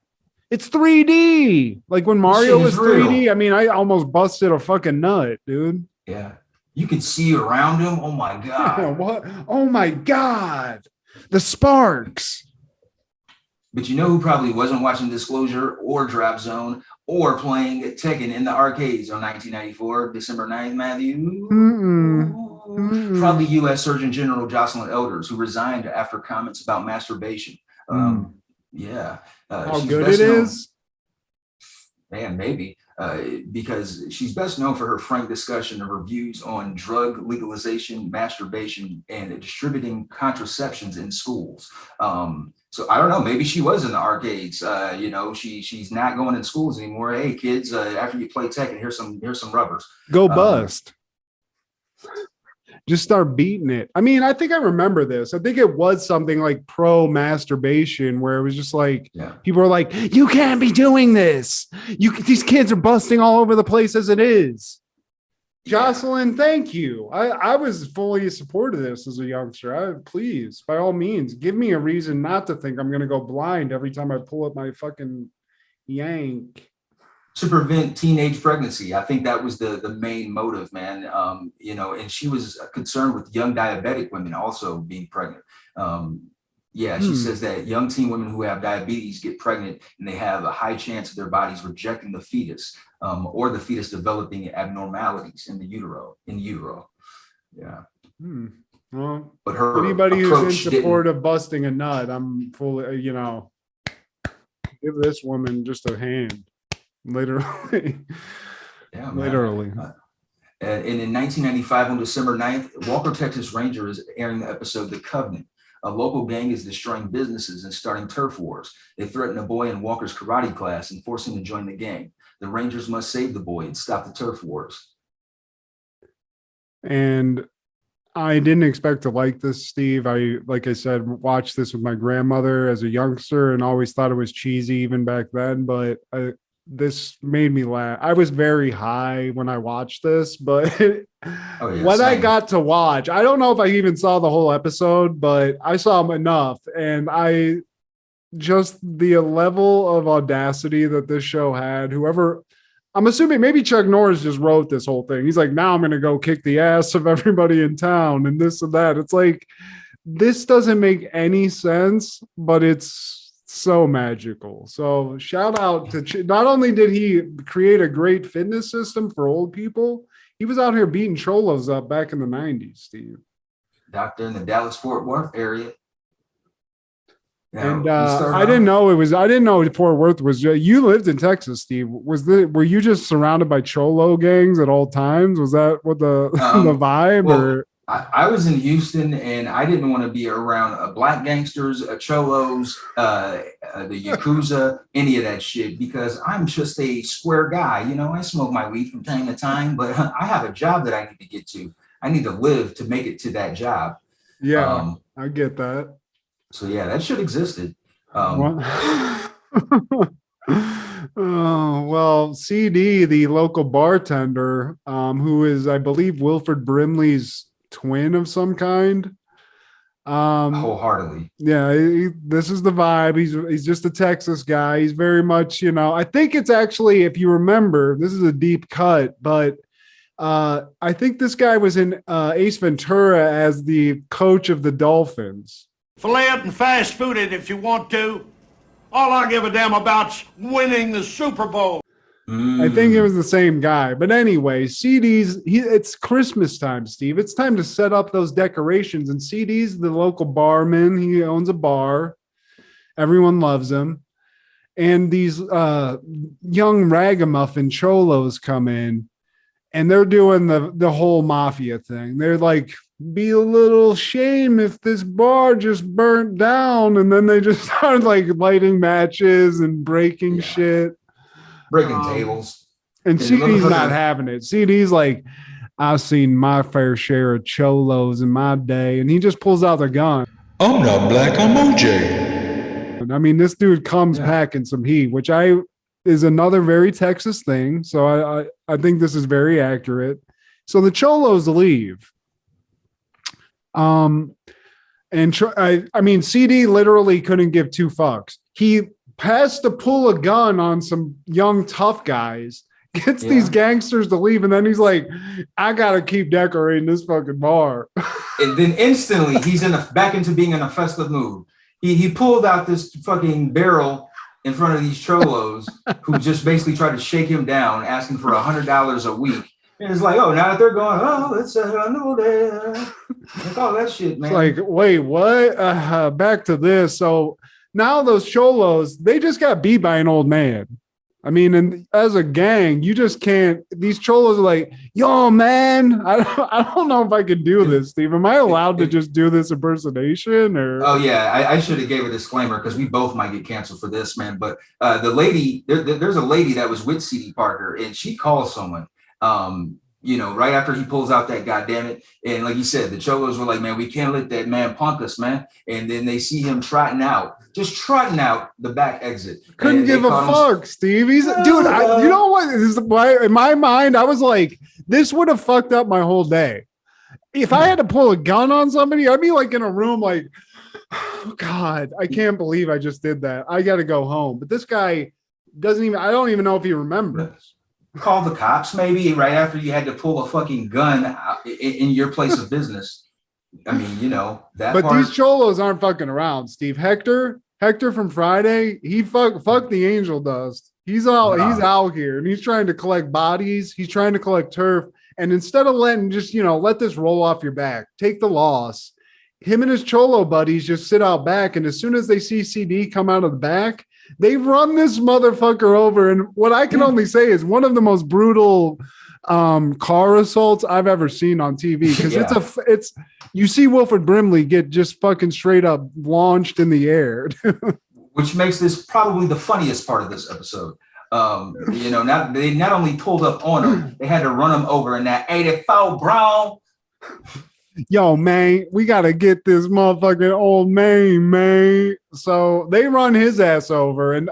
It's 3D. Like when Mario was 3D, real. I mean, I almost busted a fucking nut, dude. Yeah. You can see around him. Oh my God. Yeah, what? Oh my God. The sparks. But you know who probably wasn't watching Disclosure or Drop Zone or playing Tekken in the arcades on 1994, December 9th, Matthew? Probably U.S. Surgeon General Jocelyn Elders, who resigned after comments about masturbation. Yeah. How good it is? Man, maybe. Because she's best known for her frank discussion of her views on drug legalization, masturbation, and distributing contraceptions in schools. So I don't know, maybe she was in the arcades. You know, she's not going in schools anymore. Hey kids, after you play Tekken, here's some rubbers. Go bust. Just start beating it. I mean, I think I remember this. I think it was something like pro masturbation where it was just like people were like, you can't be doing this. These kids are busting all over the place as it is. Jocelyn, thank you. I was fully supportive of this as a youngster. Please, by all means, give me a reason not to think I'm going to go blind every time I pull up my fucking yank. To prevent teenage pregnancy. I think that was the main motive, man. You know, and she was concerned with young diabetic women also being pregnant. She says that young teen women who have diabetes get pregnant and they have a high chance of their bodies rejecting the fetus or the fetus developing abnormalities in the utero. Yeah. Well, but her anybody who's in support of busting a nut, I'm fully, you know, give this woman just a hand. Literally. Yeah, literally. And in 1995, on December 9th, Walker, Texas Ranger is airing the episode The Covenant. A local gang is destroying businesses and starting turf wars. They threaten a boy in Walker's karate class and force him to join the gang. The Rangers must save the boy and stop the turf wars. And I didn't expect to like this, Steve. Like I said, watched this with my grandmother as a youngster and always thought it was cheesy even back then, but this made me laugh. I was very high when I watched this, but I got to watch, I don't know if I even saw the whole episode, but I saw enough. And the level of audacity that this show had, I'm assuming maybe Chuck Norris just wrote this whole thing. He's like, now I'm going to go kick the ass of everybody in town and this and that. It's like, this doesn't make any sense, but it's so magical. So shout out to not only did he create a great fitness system for old people, he was out here beating cholos up back in the 90s, Steve. Doctor in the Dallas-Fort Worth area. And I didn't know Fort Worth was. You lived in Texas, Steve. Were you just surrounded by cholo gangs at all times? Was that what the vibe? Well, I was in Houston, and I didn't want to be around black gangsters, cholos, the Yakuza, any of that shit, because I'm just a square guy. You know, I smoke my weed from time to time, but I have a job that I need to get to. I need to live to make it to that job. Yeah, I get that. So yeah, that shit existed. Well, CD, the local bartender, who is, I believe, Wilford Brimley's twin of some kind. Wholeheartedly. Yeah, this is the vibe. He's just a Texas guy. He's very much, you know, I think it's actually, if you remember, this is a deep cut, but I think this guy was in Ace Ventura as the coach of the Dolphins. Fillet it and fast food it if you want to. All I give a damn about's winning the Super Bowl. I think it was the same guy. But anyway, CDs, it's Christmas time, Steve. It's time to set up those decorations. And CD's the local barman. He owns a bar. Everyone loves him. And these young ragamuffin cholos come in, and they're doing the whole mafia thing. They're like, be a little shame if this bar just burnt down. And then they just start like lighting matches and breaking shit. Breaking tables. And CD's not having it. CD's like, I've seen my fair share of cholos in my day. And he just pulls out the gun. I'm not black, I'm OJ. I mean, this dude comes packing some heat, which is another very Texas thing. So I think this is very accurate. So the cholos leave. I mean, CD literally couldn't give two fucks. He has to pull a gun on some young tough guys, gets these gangsters to leave, and then he's like, I gotta keep decorating this fucking bar. And then instantly he's back into being in a festive mood. He pulled out this fucking barrel in front of these cholos who just basically tried to shake him down, asking for $100 a week. And it's like, oh, now that they're going, oh, it's a new day. Like all that shit, man. It's like, wait, what? Back to this. So now those cholos, they just got beat by an old man. I mean, and as a gang, you just can't. These cholos are like, yo, man, I don't know if I can do this, Steve. Am I allowed to just do this impersonation? Or oh yeah, I should have gave a disclaimer because we both might get canceled for this, man. But the lady, there's a lady that was with CD Parker, and she calls someone. Right after he pulls out that goddamn it. And like you said, the cholos were like, man, we can't let that man punk us, man. And then they see him trotting out the back exit. Couldn't give a fuck, Steve. He's dude. You know what? This is why in my mind, I was like, this would have fucked up my whole day. If I had to pull a gun on somebody, I'd be like in a room like, oh, God, I can't believe I just did that. I got to go home. But this guy I don't even know if he remembers. Call the cops maybe right after you had to pull a fucking gun in your place of business. I mean, that. But these cholos aren't fucking around, Steve. Hector from Friday, he fuck the angel dust. He's out here and he's trying to collect bodies. He's trying to collect turf. And instead of letting just, let this roll off your back, take the loss, him and his cholo buddies just sit out back. And as soon as they see CD come out of the back, they run this motherfucker over. And what I can only say is one of the most brutal car assaults I've ever seen on TV. Because you see Wilford Brimley get just fucking straight up launched in the air. Which makes this probably the funniest part of this episode. They not only pulled up on him, they had to run him over in that 84 Brown. Yo, man, we got to get this motherfucking old man. So they run his ass over. And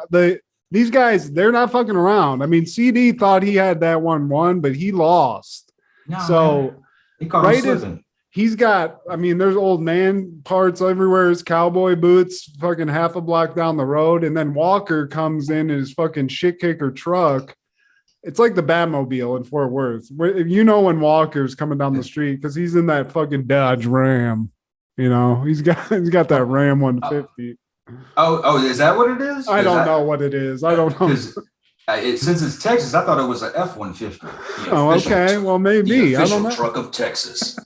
these guys, they're not fucking around. I mean, CD thought he had that 1-1, but he lost. No, so he caught him slipping. He's got, there's old man parts everywhere. His cowboy boots fucking half a block down the road. And then Walker comes in his fucking shit kicker truck. It's like the Batmobile in Fort Worth. When Walker's coming down the street because he's in that fucking Dodge Ram. He's got that Ram 150. Oh, is that what it is? I don't know what it is. I don't know. Since it's Texas, I thought it was an F-150. Oh, okay. Well, maybe. I don't know. Truck of Texas.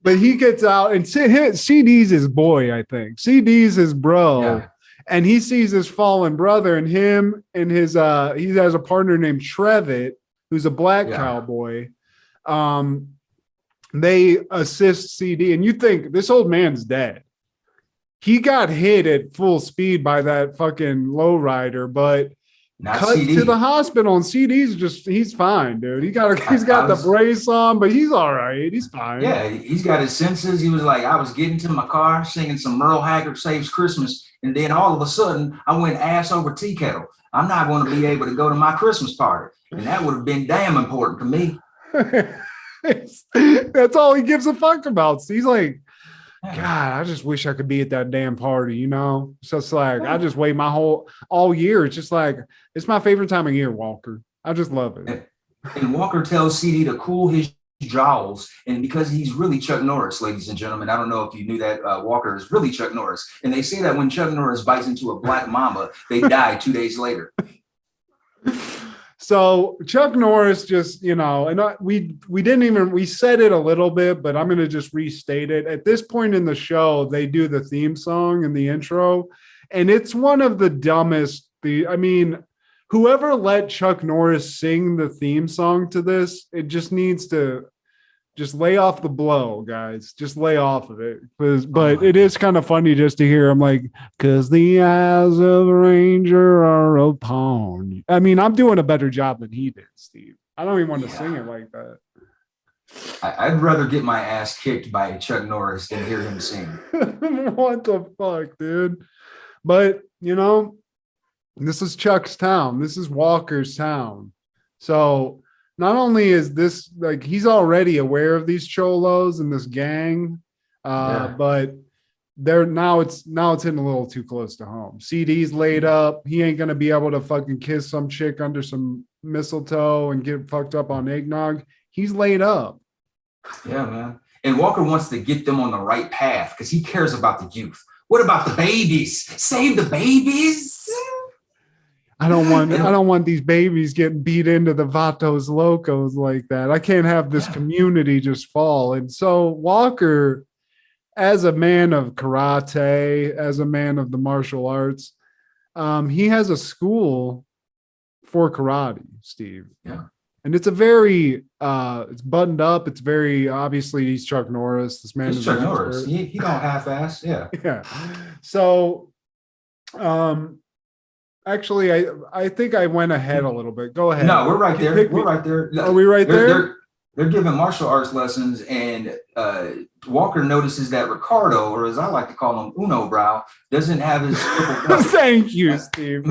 But he gets out and CD's his boy, I think. CD's his bro. Yeah. And he sees his fallen brother and him and he has a partner named Trevitt, who's a black cowboy. They assist CD. And you think this old man's dead. He got hit at full speed by that fucking lowrider, but cut to the hospital and he's fine, dude. He's got the brace on, but he's all right. He's fine. Yeah, he's got his senses. He was like, I was getting to my car singing some Merle Haggard Saves Christmas. And then all of a sudden I went ass over tea kettle. I'm not going to be able to go to my Christmas party. And that would have been damn important to me. That's all he gives a fuck about. So he's like, God, I just wish I could be at that damn party, So it's like, I just wait all year. It's just like, it's my favorite time of year, Walker. I just love it. And Walker tells CD to cool his jowls, and because he's really Chuck Norris, ladies and gentlemen. I don't know if you knew that Walker is really Chuck Norris. And they say that when Chuck Norris bites into a black mamba, they die 2 days later. So Chuck Norris just, and we didn't even, we said it a little bit, but I'm going to just restate it. At this point in the show, they do the theme song in the intro, and it's one of the dumbest. Whoever let Chuck Norris sing the theme song to this, it just needs to just lay off the blow, guys. Just lay off of it. But it is kind of funny just to hear him like, because the eyes of the ranger are upon you. I mean, I'm doing a better job than he did, Steve. I don't even want to sing it like that. I'd rather get my ass kicked by Chuck Norris than hear him sing. What the fuck, dude? But, this is Chuck's town. This is Walker's town. So not only is this like he's already aware of these cholos and this gang, but now it's hitting a little too close to home. CD's laid up. He ain't gonna be able to fucking kiss some chick under some mistletoe and get fucked up on eggnog. He's laid up. Yeah, man. And Walker wants to get them on the right path because he cares about the youth. What about the babies? Save the babies. I don't want these babies getting beat into the Vatos Locos like that. I can't have this community just fall. And so Walker, as a man of karate, as a man of the martial arts, he has a school for karate, Steve. Yeah. And it's a very, it's buttoned up. It's very, obviously he's Chuck Norris. This man is Chuck Norris. He don't half-ass. Yeah. Yeah. So, actually, I think I went ahead a little bit. Go ahead. No, we're right there. We're right there. Are we right there? They're giving martial arts lessons, and Walker notices that Ricardo, or as I like to call him, Uno Brow, doesn't have his triple belt. Thank you, Steve.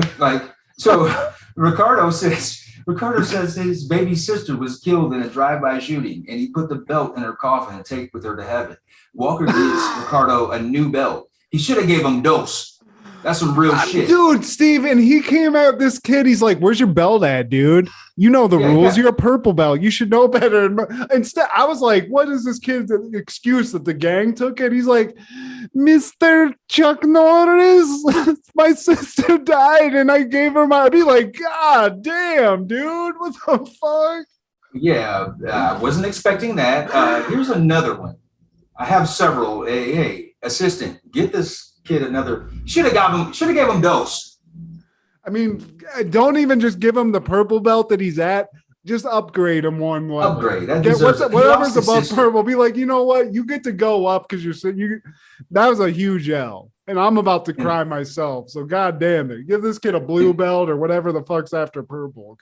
Ricardo says his baby sister was killed in a drive-by shooting, and he put the belt in her coffin and take with her to heaven. Walker gives Ricardo a new belt. He should have gave him dos. That's some real shit. Dude, Steve, and he came out, this kid, he's like, where's your belt at, dude? You know the rules. You're a purple belt. You should know better. Instead, I was like, what is this kid's excuse that the gang took it? He's like, Mr. Chuck Norris, my sister died and I gave her I'd be like, God damn, dude, what the fuck? Yeah, I wasn't expecting that. Here's another one. I have several. Hey, assistant, get this kid another. Should have gave him dose. I mean, don't even just give him the purple belt that he's at. Just upgrade him one level. Upgrade. Whatever's above purple. Be like, you know what? You get to go up because that was a huge L. And I'm about to cry myself. So God damn it. Give this kid a blue belt or whatever the fuck's after purple.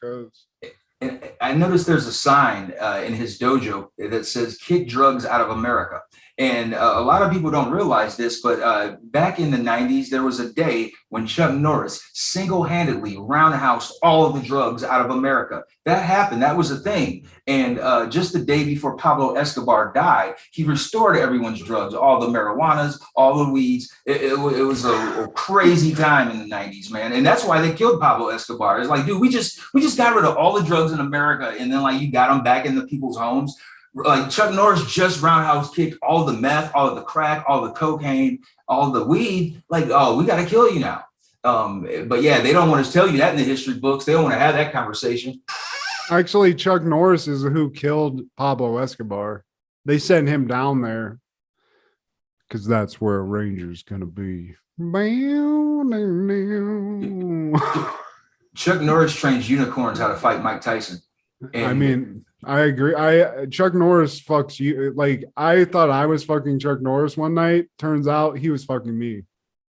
And I noticed there's a sign in his dojo that says "Kick drugs out of America." And a lot of people don't realize this, but back in the 90s, there was a day when Chuck Norris single-handedly roundhoused all of the drugs out of America. That happened. That was a thing. And just the day before Pablo Escobar died, he restored everyone's drugs, all the marijuanas, all the weeds. It was a crazy time in the 90s, man. And that's why they killed Pablo Escobar. It's like, dude, we just got rid of all the drugs in America, and then like you got them back into people's homes. Like Chuck Norris just roundhouse kicked all the meth, all of the crack, all the cocaine, all the weed. Like, oh, we got to kill you now. But yeah, they don't want to tell you that in the history books. They don't want to have that conversation. Actually, Chuck Norris is who killed Pablo Escobar. They sent him down there because that's where a ranger's going to be. Chuck Norris trains unicorns how to fight Mike Tyson. I mean, I agree. Chuck Norris fucks you. Like, I thought I was fucking Chuck Norris one night. Turns out he was fucking me.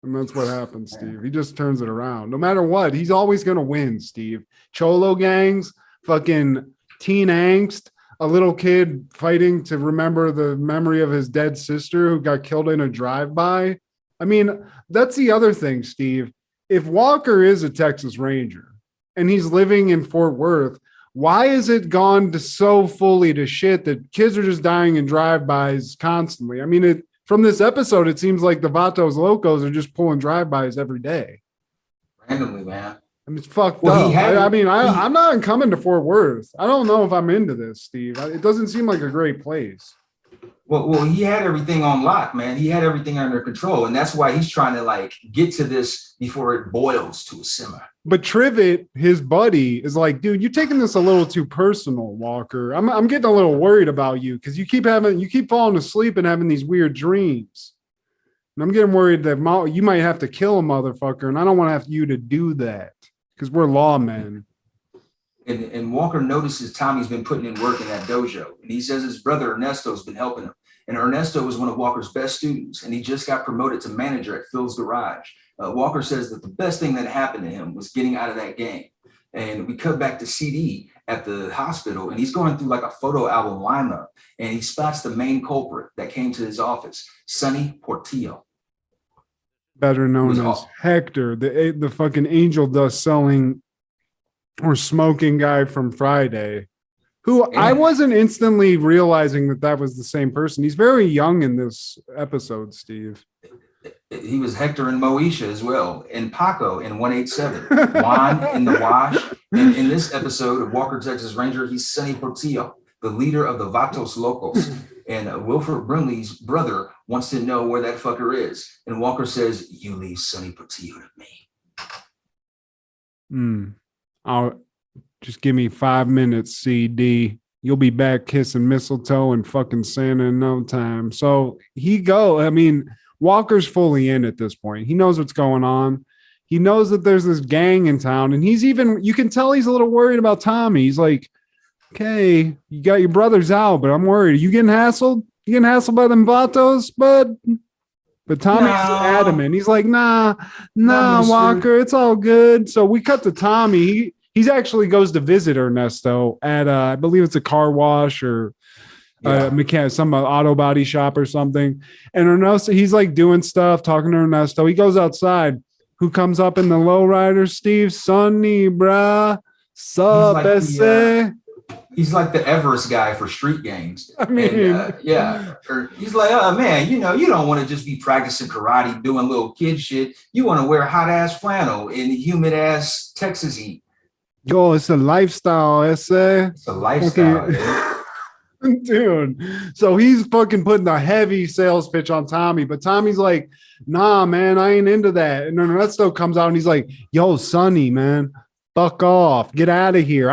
And that's what happens, Steve. He just turns it around. No matter what, he's always going to win, Steve. Cholo gangs, fucking teen angst, a little kid fighting to remember the memory of his dead sister who got killed in a drive-by. I mean, that's the other thing, Steve. If Walker is a Texas Ranger and he's living in Fort Worth, why is it gone to so fully to shit that kids are just dying in drive-bys constantly? I mean, from this episode, it seems like the Vatos Locos are just pulling drive-bys every day. Randomly, man. I mean, it's fucked Well, up. he had- I'm not coming to Fort Worth. I don't know if I'm into this, Steve. It doesn't seem like a great place. Well, he had everything on lock, man. He had everything under control, and that's why he's trying to like get to this before it boils to a simmer. But Trivet, his buddy, is like, dude, you're taking this a little too personal, Walker. I'm getting a little worried about you because you keep falling asleep and having these weird dreams. And I'm getting worried that you might have to kill a motherfucker, and I don't want to have you to do that because we're lawmen. And Walker notices Tommy's been putting in work in that dojo, and he says his brother Ernesto's been helping him. And Ernesto was one of Walker's best students, and he just got promoted to manager at Phil's Garage. Walker says that the best thing that happened to him was getting out of that gang. And we cut back to CD at the hospital, and he's going through like a photo album lineup, and he spots the main culprit that came to his office, Sonny Portillo. Better known as Hector, the fucking angel dust selling or smoking guy from Friday, who I wasn't instantly realizing that was the same person. He's very young in this episode, Steve. He was Hector and Moesha as well, and Paco in 187, Juan in the Wash. And in this episode of Walker, Texas Ranger, he's Sonny Portillo, the leader of the Vatos Locos. And Wilford Brimley's brother wants to know where that fucker is. And Walker says, you leave Sonny Portillo to me. I'll just give me 5 minutes, CD. You'll be back kissing mistletoe and fucking Santa in no time. So Walker's fully in at this point. He knows what's going on. He knows that there's this gang in town, and you can tell he's a little worried about Tommy. He's like, okay, you got your brothers out, but I'm worried. Are you getting hassled? You getting hassled by them vatos, bud? But Tommy's adamant. He's like, nah, Walker, it's all good. So we cut to Tommy. He's actually goes to visit Ernesto at I believe it's a car wash or some auto body shop or something. And Ernesto, he's like doing stuff, talking to Ernesto. He goes outside. Who comes up in the lowrider? Steve, Sonny, brah. Sup, he's like the Everest guy for street gangs. I mean, Or he's like, oh man, you don't want to just be practicing karate, doing little kid shit. You want to wear hot ass flannel in humid ass Texas heat. Yo, it's a lifestyle, essay. It's a lifestyle, dude. So he's fucking putting a heavy sales pitch on Tommy, but Tommy's like, nah, man, I ain't into that. And then Ernesto comes out and he's like, yo, Sonny, man, fuck off, get out of here.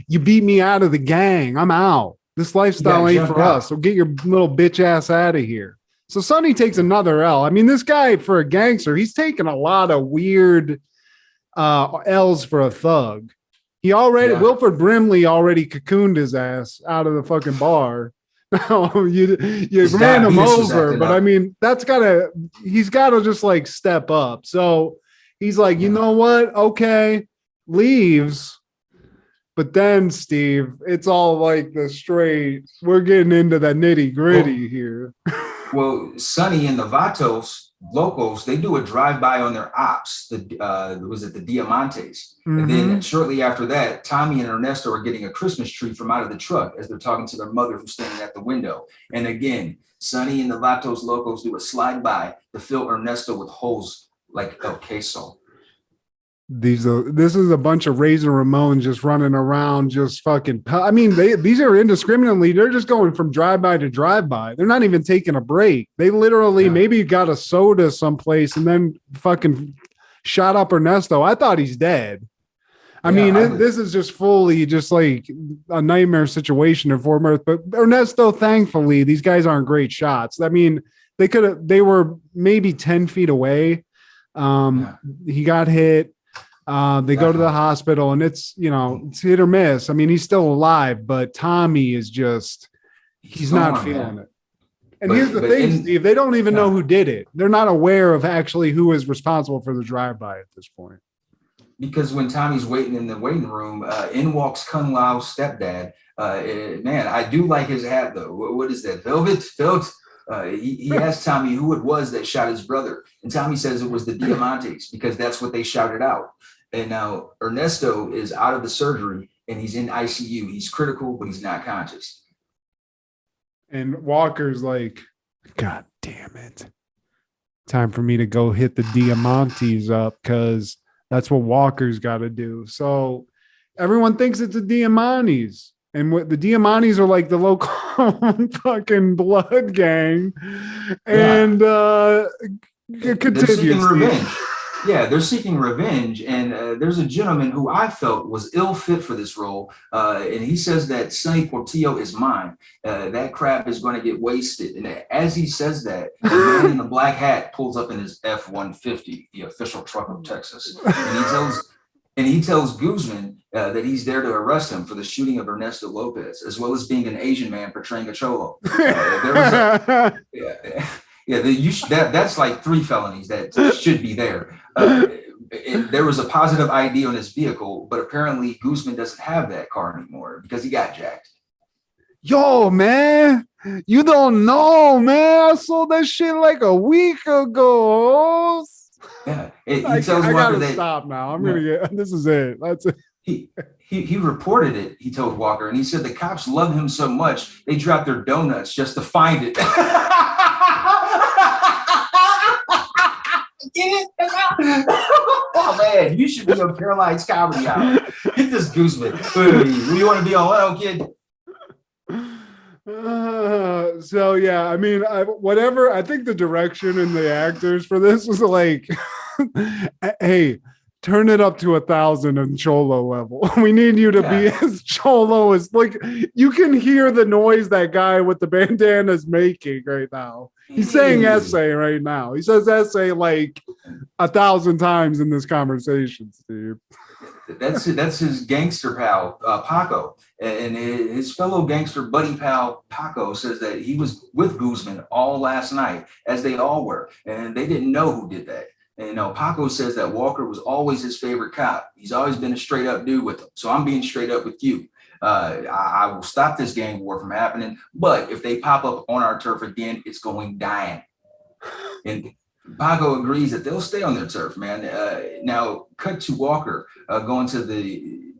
You beat me out of the gang. I'm out. This lifestyle ain't for us. So get your little bitch ass out of here. So Sonny takes another L. I mean, this guy, for a gangster, he's taken a lot of weird L's for a thug. Wilford Brimley already cocooned his ass out of the fucking bar. you ran him over, but I mean, he's gotta just like step up. So he's like, you know what? Okay, leaves. But then, Steve, it's all like we're getting into the nitty gritty here. Well, Sonny and the Vatos Locals, they do a drive-by on their ops. The Diamantes? Mm-hmm. And then shortly after that, Tommy and Ernesto are getting a Christmas tree from out of the truck as they're talking to their mother who's standing at the window. And again, Sonny and the Vatos Locals do a slide by to fill Ernesto with holes like El Queso. This is a bunch of Razor Ramones just running around, just fucking. I mean, these are indiscriminately. They're just going from drive-by to drive-by. They're not even taking a break. They literally maybe got a soda someplace and then fucking shot up Ernesto. I thought he's dead. This is just fully just like a nightmare situation in Fort Worth. But Ernesto, thankfully, these guys aren't great shots. I mean, they were maybe 10 feet away. He got hit. They go to the hospital and it's hit or miss. I mean, he's still alive, but Tommy is he's not feeling it. And here's the thing, Steve, they don't even know who did it. They're not aware of actually who is responsible for the drive-by at this point. Because when Tommy's waiting in the waiting room, in walks Kung Lao's stepdad. Man, I do like his hat though. What is that? Velvet? He asked Tommy who it was that shot his brother. And Tommy says it was the Diamantes because that's what they shouted out. And now Ernesto is out of the surgery and he's in ICU. He's critical, but he's not conscious. And Walker's like, God damn it. Time for me to go hit the Diamantes up because That's what Walker's got to do. So everyone thinks it's the Diamantes. And what the Diamantes are like the local fucking blood gang. And it continues. They're seeking revenge. Yeah, they're seeking revenge. And there's a gentleman who I felt was ill fit for this role. And he says that Sonny Portillo is mine. That crap is going to get wasted. And as he says that, the man in the black hat pulls up in his F-150, the official truck of Texas. And he tells Guzman that he's there to arrest him for the shooting of Ernesto Lopez, as well as being an Asian man portraying a cholo. That's like 3 felonies that should be there. And there was a positive ID on his vehicle, but apparently Guzman doesn't have that car anymore because he got jacked. Yo, man, you don't know, man. I sold that shit like a week ago. Yeah, he tells Walker that stop now. I'm gonna get this is it. That's it. He reported it. He told Walker, and he said the cops love him so much they dropped their donuts just to find it. Get it? Oh man, you should be on Caroline's Comedy Hour. Get this Guzman. Who you want to be on? I don't get. So yeah, I mean, I think the direction and the actors for this was like, hey, turn it up to 1,000 in cholo level. We need you to be as cholo as like you can hear the noise that guy with the bandana is making right now. He's saying essay right now. He says essay like 1,000 times in this conversation, Steve. That's his gangster pal, Paco. And his fellow gangster buddy pal, Paco, says that he was with Guzman all last night, as they all were. And they didn't know who did that. And Paco says that Walker was always his favorite cop. He's always been a straight up dude with him. So I'm being straight up with you. I will stop this gang war from happening. But if they pop up on our turf again, it's going dying. And Paco agrees that they'll stay on their turf, man. Now, cut to Walker going to the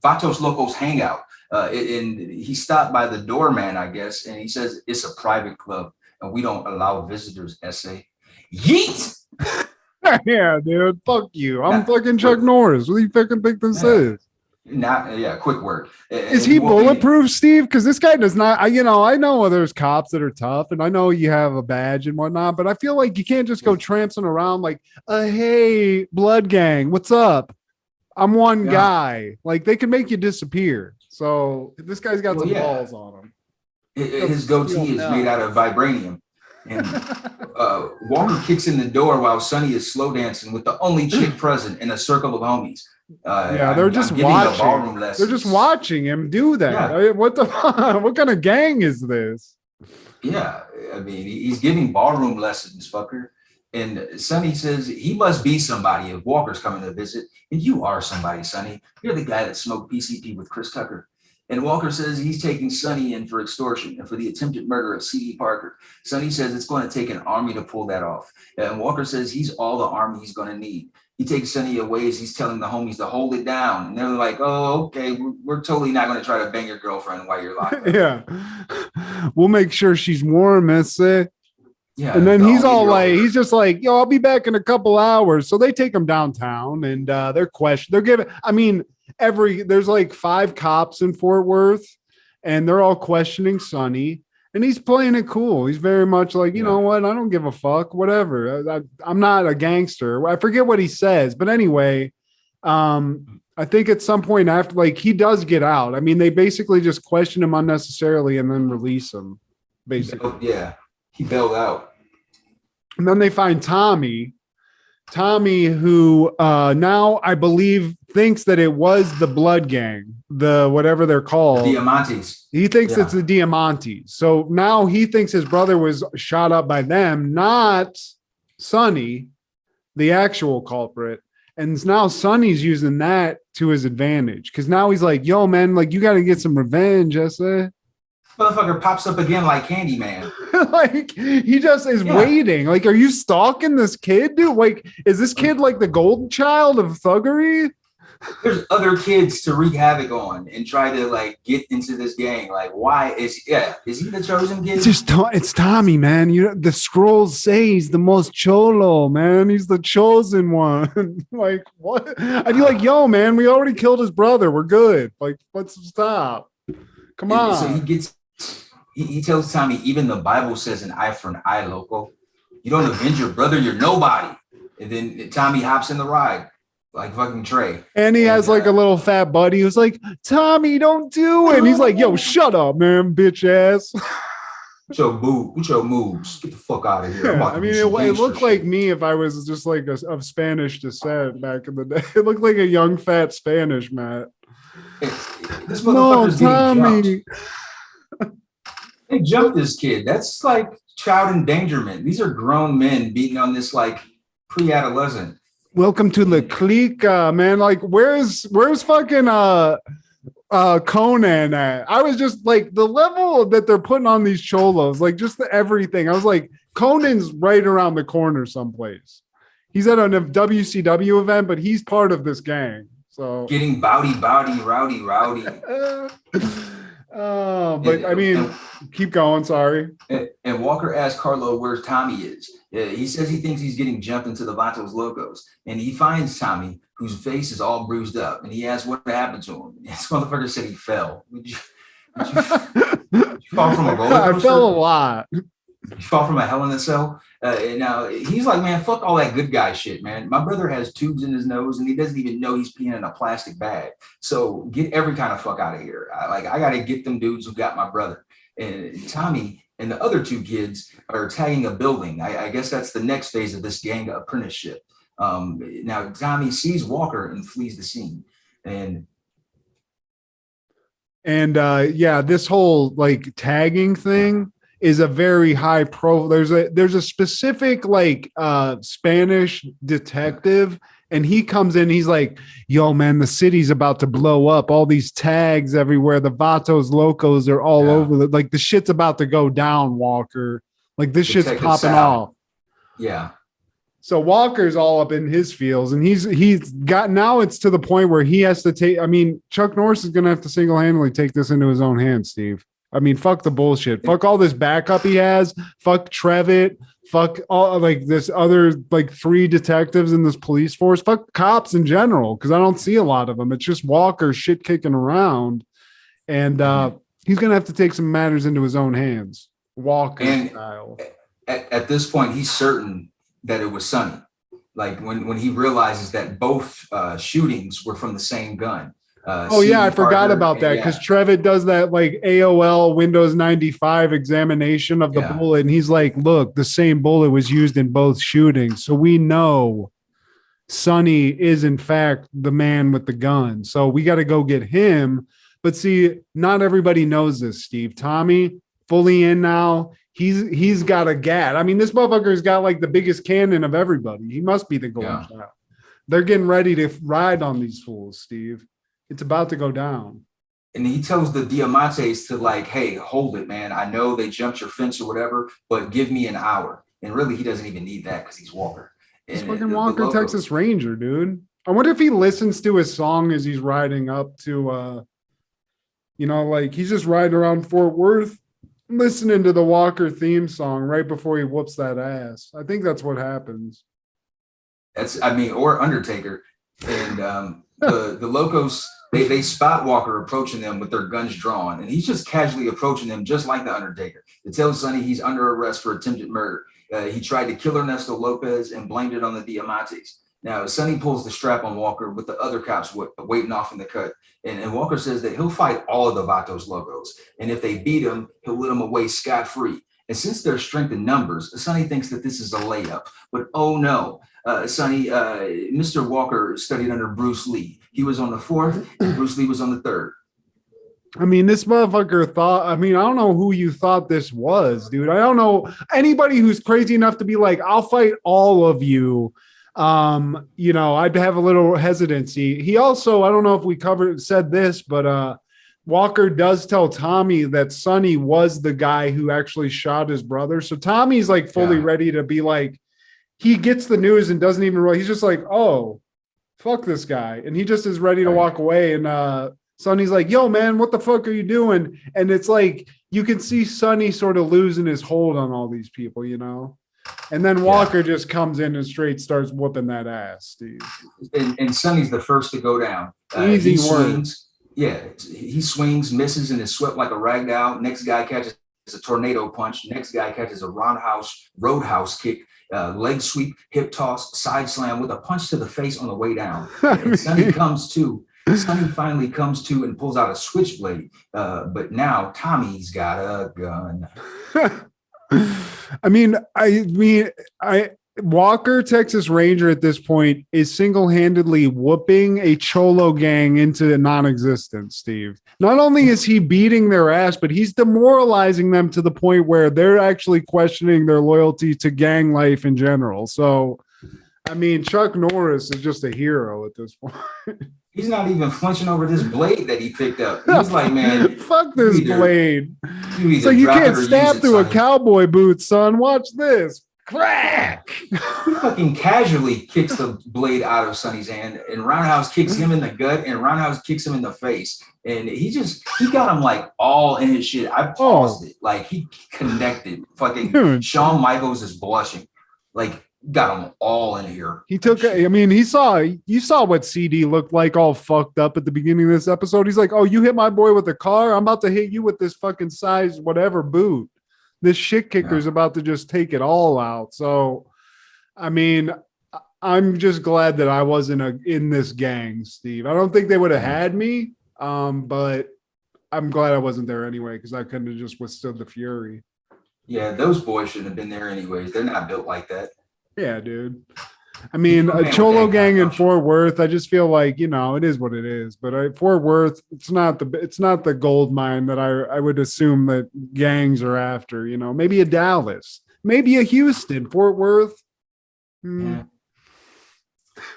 Vatos Locos hangout. And he stopped by the doorman, I guess, and he says it's a private club and we don't allow visitors, essay. Yeet! Yeah, dude. Fuck you. I'm fucking Chuck Norris. What do you fucking think this is? Quick word. Is he bulletproof, Steve? Because this guy does not. I know there's cops that are tough, and I know you have a badge and whatnot, but I feel like you can't just go tramping around like, hey, blood gang, what's up? I'm one guy. Like they can make you disappear. So this guy's got some balls on him. His goatee is made out of vibranium. And Walker kicks in the door while Sonny is slow dancing with the only chick present in a circle of homies. They're just watching. They're just watching him do that. Yeah. What kind of gang is this? Yeah, I mean, he's giving ballroom lessons, fucker. And Sonny says he must be somebody if Walker's coming to visit. And you are somebody, Sonny. You're the guy that smoked PCP with Chris Tucker. And Walker says he's taking Sonny in for extortion and for the attempted murder of C.D. Parker. Sonny says it's going to take an army to pull that off. And Walker says he's all the army he's going to need. He takes Sonny away as he's telling the homies to hold it down. And they're like, oh, okay, we're totally not going to try to bang your girlfriend while you're locked up. Yeah. We'll make sure she's warm, essay. Yeah. And then he's all like, he's just like, yo, I'll be back in a couple hours. So they take him downtown and they're giving, I mean, there's like 5 cops in Fort Worth and they're all questioning Sonny and he's playing it cool. He's very much like, you know what? I don't give a fuck, whatever. I'm not a gangster. I forget what he says, but anyway, I think at some point after, like he does get out. I mean, they basically just question him unnecessarily and then release him basically. Yeah. He bailed out. And then they find Tommy, who now I believe thinks that it was the blood gang, the whatever they're called. The Diamantes. He thinks it's the Diamantes. So now he thinks his brother was shot up by them, not Sonny, the actual culprit. And now Sonny's using that to his advantage because now he's like, yo, man, like you got to get some revenge, I said. Motherfucker pops up again like Candyman. Like he just is waiting. Like, are you stalking this kid, dude? Like, is this kid like the golden child of thuggery? There's other kids to wreak havoc on and try to like get into this gang. Like, why is he the chosen kid? It's Tommy, man. The scrolls say he's the most cholo, man. He's the chosen one. Like, what? I'd be like, yo, man, we already killed his brother. We're good. Like, let's stop. Come on. So he tells Tommy, even the Bible says an eye for an eye, loco. You don't avenge your brother, you're nobody. And then Tommy hops in the ride. Like fucking Trey. And he has like a little fat buddy who's like, Tommy, don't do it. And he's like, yo, shut up, man, bitch ass. With your moves. Get the fuck out of here. Yeah, I mean, it looked like me if I was just like of Spanish descent back in the day. It looked like a young, fat Spanish, Matt. This motherfucker's getting jumped. They jumped this kid. That's like child endangerment. These are grown men beating on this like pre-adolescent. Welcome to the clique, man. Like, where's fucking Conan at? I was just like the level that they're putting on these cholos, like just everything. I was like, Conan's right around the corner someplace. He's at a WCW event, but he's part of this gang. So getting rowdy. But I mean, keep going. Sorry. And Walker asks Carlo where Tommy is. He says he thinks he's getting jumped into the Vatos Locos, and he finds Tommy, whose face is all bruised up, and he asks what happened to him. This motherfucker said he fell. Did you fall from a roller coaster? I fell a lot. You fall from a Hell in a Cell. Now he's like, man, fuck all that good guy shit, man. My brother has tubes in his nose, and he doesn't even know he's peeing in a plastic bag. So get every kind of fuck out of here. I got to get them dudes who got my brother. And Tommy and the other two kids are tagging a building. I guess that's the next phase of this gang apprenticeship. Now Tommy sees Walker and flees the scene. And this whole like tagging thing is a very high pro. There's a specific like Spanish detective, and he comes in, he's like, yo, man, the city's about to blow up. All these tags everywhere. The Vatos Locos are all over. Like the shit's about to go down, Walker. Like this shit's popping off. Yeah. So Walker's all up in his feels, and he's got, now it's to the point where he has to take, I mean, Chuck Norris is going to have to single-handedly take this into his own hands, Steve. I mean, fuck the bullshit. Fuck all this backup he has. Fuck Trevitt. Fuck all like this other like 3 detectives in this police force. Fuck cops in general, because I don't see a lot of them. It's just Walker shit kicking around, and he's gonna have to take some matters into his own hands. Walker style. At this point, he's certain that it was Sonny. Like when he realizes that both shootings were from the same gun. I forgot about that, because Trevitt does that like AOL Windows 95 examination of the bullet, and he's like, look, the same bullet was used in both shootings, so we know Sonny is in fact the man with the gun, so we got to go get him. But see, not everybody knows this, Steve. Tommy fully in now. He's got a gat. I mean, this motherfucker's got like the biggest cannon of everybody. He must be the golden child. They're getting ready to ride on these fools, Steve. It's about to go down. And he tells the Diamantes to like, hey, hold it, man. I know they jumped your fence or whatever, but give me an hour. And really, he doesn't even need that because he's Walker. He's fucking Walker, Texas Ranger, dude. I wonder if he listens to his song as he's riding up to, like he's just riding around Fort Worth, listening to the Walker theme song right before he whoops that ass. I think that's what happens. Or Undertaker. And the Locos, they spot Walker approaching them with their guns drawn, and he's just casually approaching them just like the Undertaker. It tells Sonny he's under arrest for attempted murder. He tried to kill Ernesto Lopez and blamed it on the Diamantes. Now, Sonny pulls the strap on Walker with the other cops waiting off in the cut. And Walker says that he'll fight all of the Vatos Locos. And if they beat him, he'll let them away scot-free. And since there's strength in numbers, Sonny thinks that this is a layup. But oh no, Sonny, Mr. Walker studied under Bruce Lee. He was on the 4th, and Bruce Lee was on the 3rd. I mean, this motherfucker thought, I don't know who you thought this was, dude. I don't know anybody who's crazy enough to be like, I'll fight all of you. I'd have a little hesitancy. He also, I don't know if we said this, but Walker does tell Tommy that Sonny was the guy who actually shot his brother. So Tommy's like fully ready to be like, he gets the news and doesn't even realize. He's just like, oh, fuck this guy. And he just is ready to walk away. And Sonny's like, yo, man, what the fuck are you doing? And it's like, you can see Sonny sort of losing his hold on all these people, you know? And then Walker just comes in and straight starts whooping that ass, Steve. And Sonny's the first to go down. Easy work. Yeah, he swings, misses, and is swept like a rag doll. Next guy catches a tornado punch. Next guy catches a roundhouse kick, leg sweep, hip toss, side slam with a punch to the face on the way down. And Sonny comes to. Sonny finally comes to and pulls out a switchblade. But now Tommy's got a gun. Walker, Texas Ranger at this point is single-handedly whooping a Cholo gang into non-existence, Steve. Not only is he beating their ass, but he's demoralizing them to the point where they're actually questioning their loyalty to gang life in general. So, I mean, Chuck Norris is just a hero at this point. He's not even flinching over this blade that he picked up. He's like, man, fuck this blade. So you can't stab through a cowboy boot, son. Watch this. Crack! He fucking casually kicks the blade out of Sonny's hand, and Roundhouse kicks him in the gut, and Roundhouse kicks him in the face. And he got him like all in his shit. I paused it. Like he connected. Fucking Shawn Michaels is blushing. Like got him all in here. You saw what CD looked like all fucked up at the beginning of this episode. He's like, oh, you hit my boy with a car? I'm about to hit you with this fucking size whatever boot. This shit kicker's about to just take it all out. So, I mean, I'm just glad that I wasn't in this gang, Steve. I don't think they would have had me, but I'm glad I wasn't there anyway because I couldn't have just withstood the fury. Yeah, those boys shouldn't have been there anyways. They're not built like that. Yeah, dude. I mean, a Cholo gang in Fort Worth, I just feel like, you know, it is what it is. But Fort Worth, it's not the gold mine that I would assume that gangs are after, you know. Maybe a Dallas, maybe a Houston, Fort Worth. Yeah.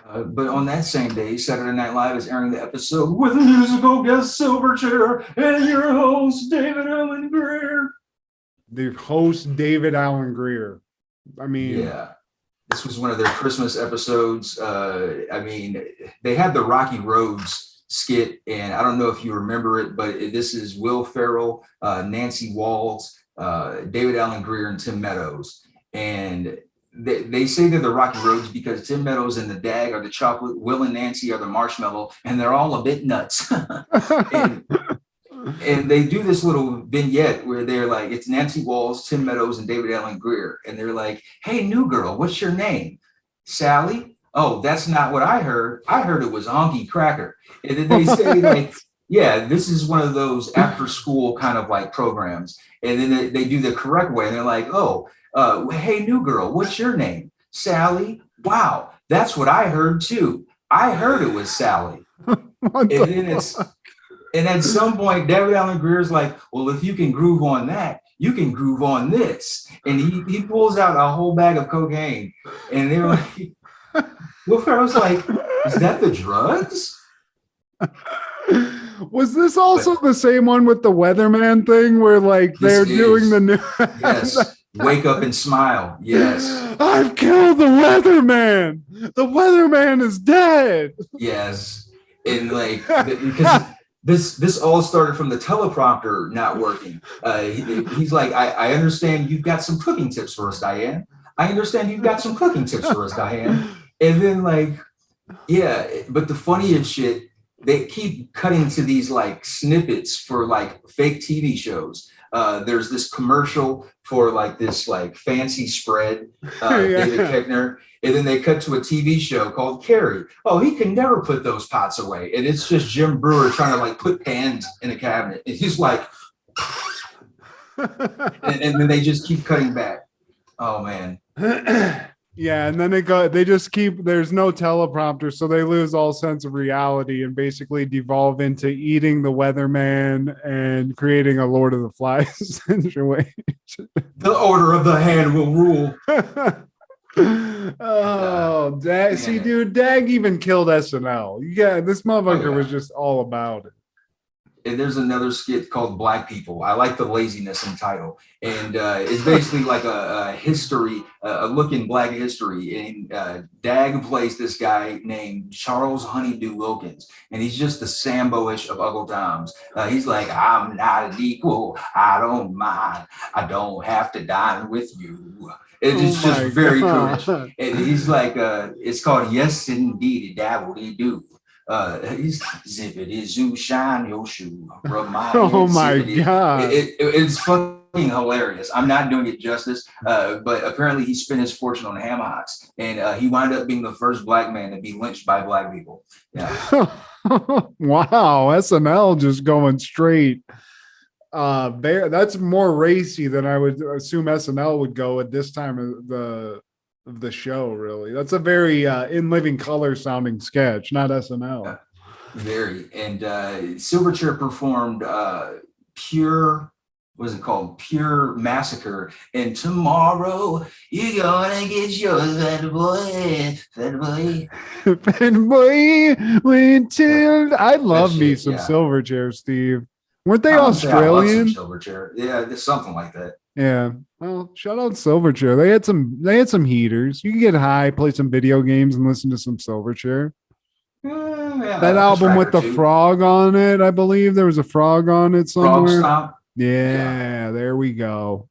But on that same day, Saturday Night Live is airing the episode with a musical guest Silverchair and your host, David Allen Greer. The host, David Allen Greer. I mean, yeah. This was one of their Christmas episodes. I mean, they had the Rocky Roads skit, and I don't know if you remember it, but this is Will Ferrell, Nancy Walls, David Allen Greer, and Tim Meadows. And they say they're the Rocky Roads because Tim Meadows and the Dag are the chocolate, Will and Nancy are the marshmallow, and they're all a bit nuts. And they do this little vignette where they're like, it's Nancy Walls, Tim Meadows, and David Allen Greer. And they're like, hey, new girl, what's your name? Sally? Oh, that's not what I heard. I heard it was Honky Cracker. And then they say like, yeah, this is one of those after school kind of like programs. And then they do the correct way. And they're like, oh, hey, new girl, what's your name? Sally? Wow, that's what I heard too. I heard it was Sally. And at some point, David Allen Greer's like, well, if you can groove on that, you can groove on this. And he pulls out a whole bag of cocaine. And they're like, Will Ferrell's like, is that the drugs? Was this also the same one with the weatherman thing where like they're doing the new? Yes. Wake up and smile. Yes. I've killed the weatherman. The weatherman is dead. Yes. And like, because this all started from the teleprompter not working. He's like, I understand you've got some cooking tips for us, Diane. I understand you've got some cooking tips for us, Diane. And then like, yeah, but the funniest shit, they keep cutting to these like snippets for like fake TV shows. There's this commercial for like this like fancy spread, David Koechner, and then they cut to a TV show called Carrie. Oh, he can never put those pots away, and it's just Jim Brewer trying to like put pans in a cabinet. And he's like, and then they just keep cutting back. Oh man. Yeah, and then there's no teleprompter, so they lose all sense of reality and basically devolve into eating the weatherman and creating a Lord of the Flies situation. The order of the hand will rule. Oh, Dag! See, dude, Dag even killed SNL. Yeah, this motherfucker was just all about it. And there's another skit called Black People. I like the laziness in title. And it's basically like a history, a look in Black history. And Dag plays this guy named Charles Honeydew Wilkins. And he's just the Sambo-ish of Uncle Tom's. He's like, I'm not an equal. I don't mind. I don't have to dine with you. It's just very cringe. And he's like, it's called Yes Indeed, Dabble-dee-doo. He's zippity zoo shine your shoe. Oh my god! It's fucking hilarious. I'm not doing it justice, but apparently he spent his fortune on ham hocks, and he wound up being the first Black man to be lynched by Black people. Yeah. Wow, SNL just going straight. That's more racy than I would assume SNL would go at this time of the show. Really, that's a very In Living Color sounding sketch, not SNL. Very. And Silverchair performed Pure, what is it called? Pure Massacre. And tomorrow you're gonna get yours, fat boy, fat boy. Fat boy, wait till I love me some yeah. Silverchair, Steve. Weren't they Australian? Silverchair. Yeah, there's something like that. Yeah. Well, shout out Silverchair. They had some heaters. You can get high, play some video games, and listen to some Silverchair. Yeah, that album with the frog on it, I believe there was a frog on it somewhere. Yeah, there we go.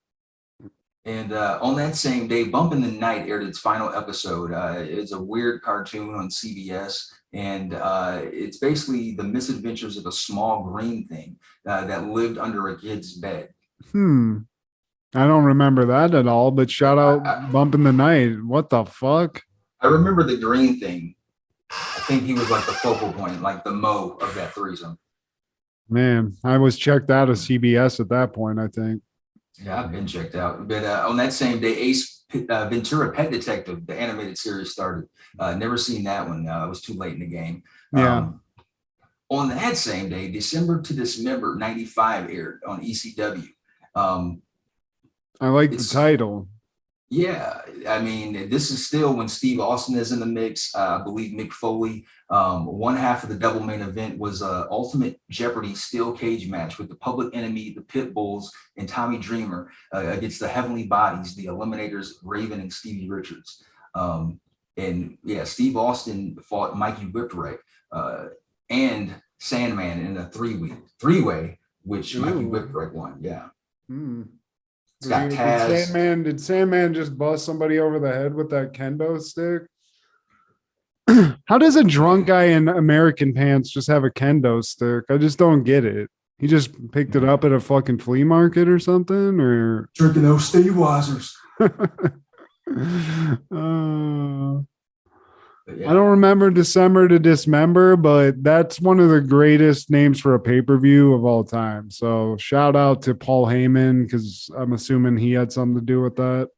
And on that same day, Bump in the Night aired its final episode. It's a weird cartoon on CBS, and it's basically the misadventures of a small green thing that lived under a kid's bed. I don't remember that at all, but shout out Bump in the Night. What the fuck? I remember the green thing. I think he was like the focal point, like the Mo of that threesome. Man, I was checked out of CBS at that point, I think. Yeah, I've been checked out. But on that same day, Ace Ventura Pet Detective, the animated series, started. Never seen that one. I was too late in the game. Yeah. On that same day, December to Dismember 95 aired on ECW. I like the title. Yeah, I mean, this is still when Steve Austin is in the mix. I believe Mick Foley. One half of the double main event was a Ultimate Jeopardy steel cage match with the Public Enemy, the Pit Bulls, and Tommy Dreamer against the Heavenly Bodies, the Eliminators, Raven and Stevie Richards. And yeah, Steve Austin fought Mikey Whipwreck and Sandman in a three-way, which Mikey Whipwreck won. Yeah. Did Sandman just bust somebody over the head with that kendo stick? How does a drunk guy in American Pants just have a kendo stick? I just don't get it. He just picked it up at a fucking flea market or something, or drinking those Stevewizers. I don't remember December to Dismember, but that's one of the greatest names for a pay-per-view of all time. So shout out to Paul Heyman, because I'm assuming he had something to do with that.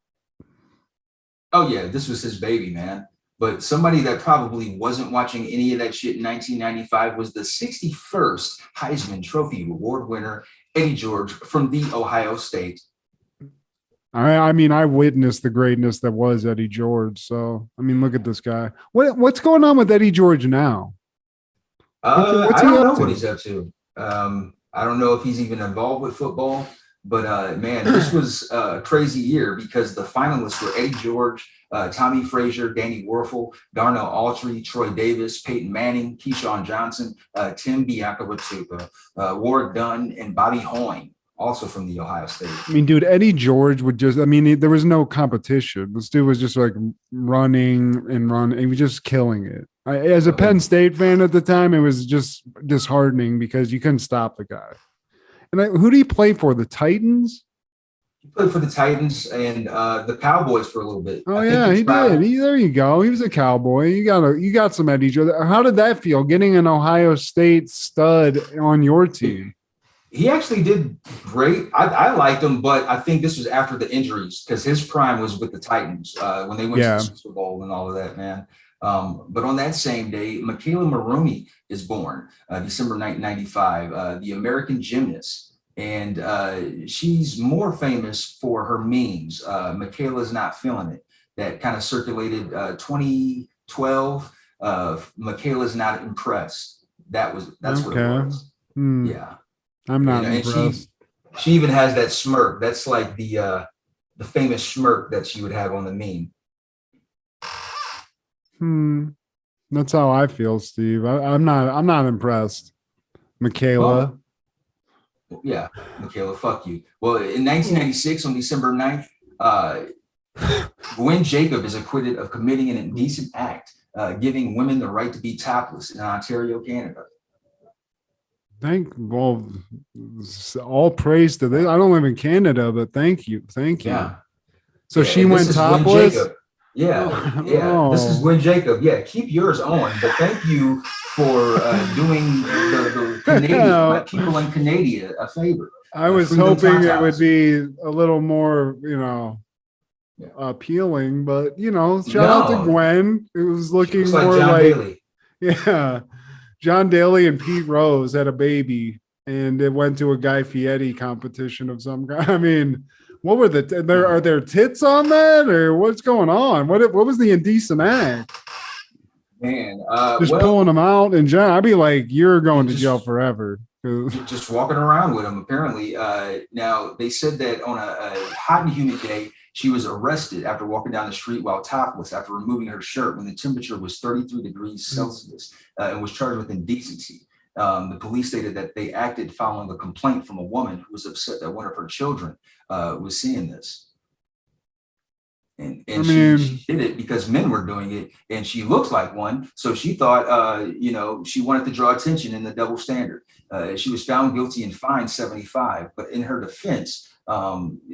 Oh yeah, this was his baby, man. But somebody that probably wasn't watching any of that shit in 1995 was the 61st Heisman Trophy Award winner, Eddie George from the Ohio State. I mean, I witnessed the greatness that was Eddie George. So, I mean, look at this guy. What's going on with Eddie George now? I don't know what he's up to. I don't know if he's even involved with football. But, man, this was a crazy year because the finalists were Eddie George, Tommy Frazier, Danny Werfel, Darnell Autry, Troy Davis, Peyton Manning, Keyshawn Johnson, Tim Biakabatuka, Warwick Dunn, and Bobby Hoyne. Also from the Ohio State. I mean, dude, Eddie George would just, there was no competition. This dude was just like running. He was just killing it. As a Penn State fan at the time, it was just disheartening because you couldn't stop the guy. And who do you play for? The Titans? He played for the Titans and the Cowboys for a little bit. Oh, yeah, he did. There you go. He was a Cowboy. You got some Eddie George. How did that feel, getting an Ohio State stud on your team? He actually did great. I liked him, but I think this was after the injuries because his prime was with the Titans when they went to the Super Bowl and all of that, man. But on that same day, Michaela Moroney is born, December 1995, the American gymnast. And she's more famous for her memes. Michaela's Not Feeling It, that kind of circulated 2012. Michaela's Not Impressed. That's what it was. Yeah. I'm not And impressed. she even has that smirk. That's like the famous smirk that she would have on the meme. That's how I feel, Steve. I'm not impressed. Michaela. Well, yeah, Michaela, fuck you. Well, in 1996, on December 9th, Gwen Jacob is acquitted of committing an indecent act, giving women the right to be topless in Ontario, Canada. All praise to this. I don't live in Canada, but thank you. Yeah. So yeah, she went topless. This is Gwen Jacob. Yeah, keep yours on, but thank you for doing the Canadian people in Canada a favor. I was hoping it would be a little more, appealing, but shout out to Gwen. It was looking more John like Daly. Yeah, John Daly and Pete Rose had a baby, and it went to a Guy Fieri competition of some kind. I mean, what were are there tits on that, or what's going on? What was the indecent act? Man, just pulling them out, and John, I'd be like, you're going to jail forever. Just walking around with him, apparently. Now, they said that on a hot and humid day, she was arrested after walking down the street while topless after removing her shirt when the temperature was 33 degrees Celsius and was charged with indecency. The police stated that they acted following a complaint from a woman who was upset that one of her children was seeing this. And she did it because men were doing it, and she looks like one. So she thought, she wanted to draw attention in the double standard. She was found guilty and fined $75. But in her defense,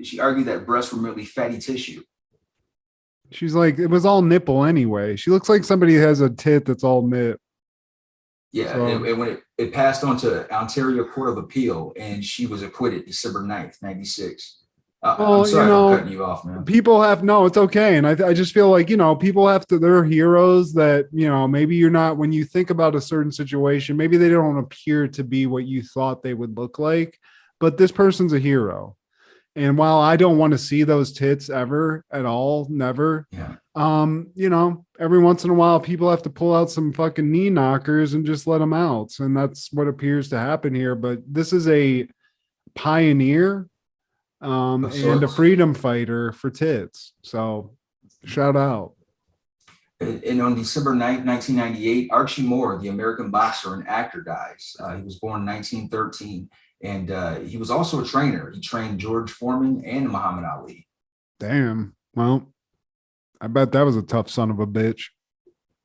she argued that breasts were merely fatty tissue. She's like, it was all nipple anyway. She looks like somebody has a tit that's all nip. Yeah, so, and when it passed on to Ontario Court of Appeal, and she was acquitted December 9th, 96. I'm sorry for cutting you off, man. People it's okay. And I just feel like, people there are heroes that, maybe you're not, when you think about a certain situation, maybe they don't appear to be what you thought they would look like, but this person's a hero. And while I don't want to see those tits ever at all, never, every once in a while, people have to pull out some fucking knee knockers and just let them out. And that's what appears to happen here. But this is a pioneer and a freedom fighter for tits. So shout out. And on December 9th, 1998, Archie Moore, the American boxer and actor, dies. He was born in 1913, and he was also a trainer. He trained George Foreman and Muhammad Ali. Damn. Well, I bet that was a tough son of a bitch.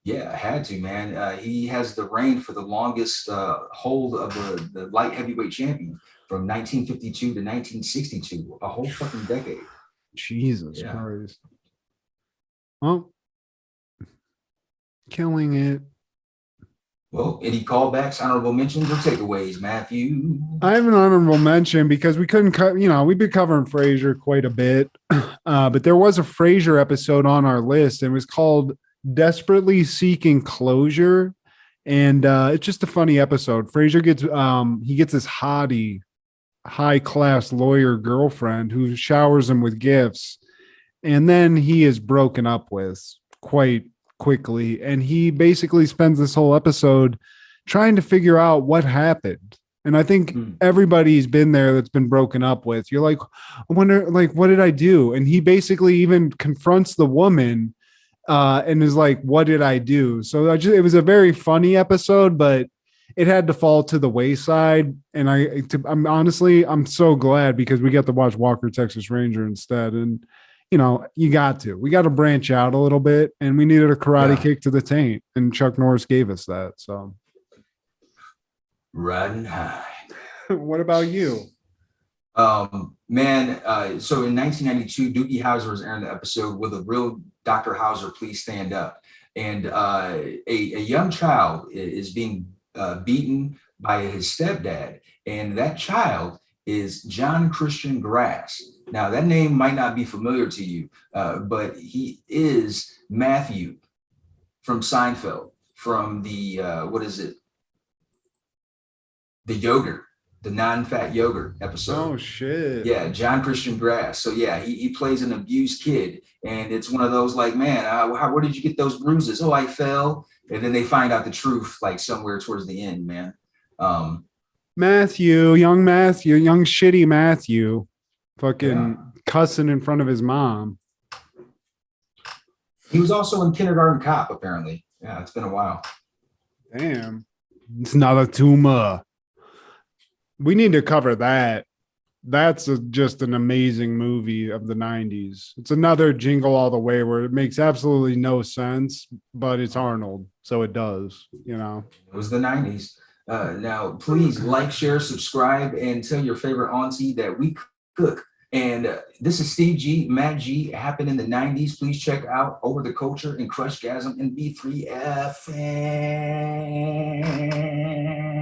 Yeah, I had to, man. He has the reign for the longest hold of the light heavyweight champion from 1952 to 1962, a whole fucking decade. Jesus Christ. Well, killing it. Well, any callbacks, honorable mentions, or takeaways, Matthew? I have an honorable mention because we couldn't cut, we've been covering Frasier quite a bit, but there was a Frasier episode on our list, and it was called Desperately Seeking Closure. And it's just a funny episode. Frasier gets this high class lawyer girlfriend who showers him with gifts, and then he is broken up with quite quickly, and he basically spends this whole episode trying to figure out what happened. And I think everybody's been there that's been broken up with. You're like, I wonder, like, what did I do? And he basically even confronts the woman and is like, what did I do? So it was a very funny episode, but it had to fall to the wayside. And I'm so glad because we got to watch Walker, Texas Ranger instead. And we got to branch out a little bit, and we needed a karate kick to the taint, and Chuck Norris gave us that. So riding high. What about you? Man, so in 1992, Doogie Howser was airing the episode Will the Real Dr. Howser Please Stand Up? And a young child is being beaten by his stepdad, and that child is John Christian Grass. Now, that name might not be familiar to you, but he is Matthew from Seinfeld, from the, the yogurt, the non-fat yogurt episode. Oh, shit. Yeah, John Christian Grass. So, yeah, he plays an abused kid, and it's one of those like, man, where did you get those bruises? Oh, I fell. And then they find out the truth, like somewhere towards the end, man. young shitty Matthew, fucking cussing in front of his mom. He was also in Kindergarten Cop, apparently. Yeah, it's been a while. Damn. It's not a tumor. We need to cover that. That's just an amazing movie of the 90s. It's another Jingle All the Way where it makes absolutely no sense, but it's Arnold, so it does, you know. It was the 90s. Now, please like, share, subscribe, and tell your favorite auntie that we cook. And this is Steve G, Matt G, happened in the 90s. Please check out Over the Culture and Crushgasm and B3FM.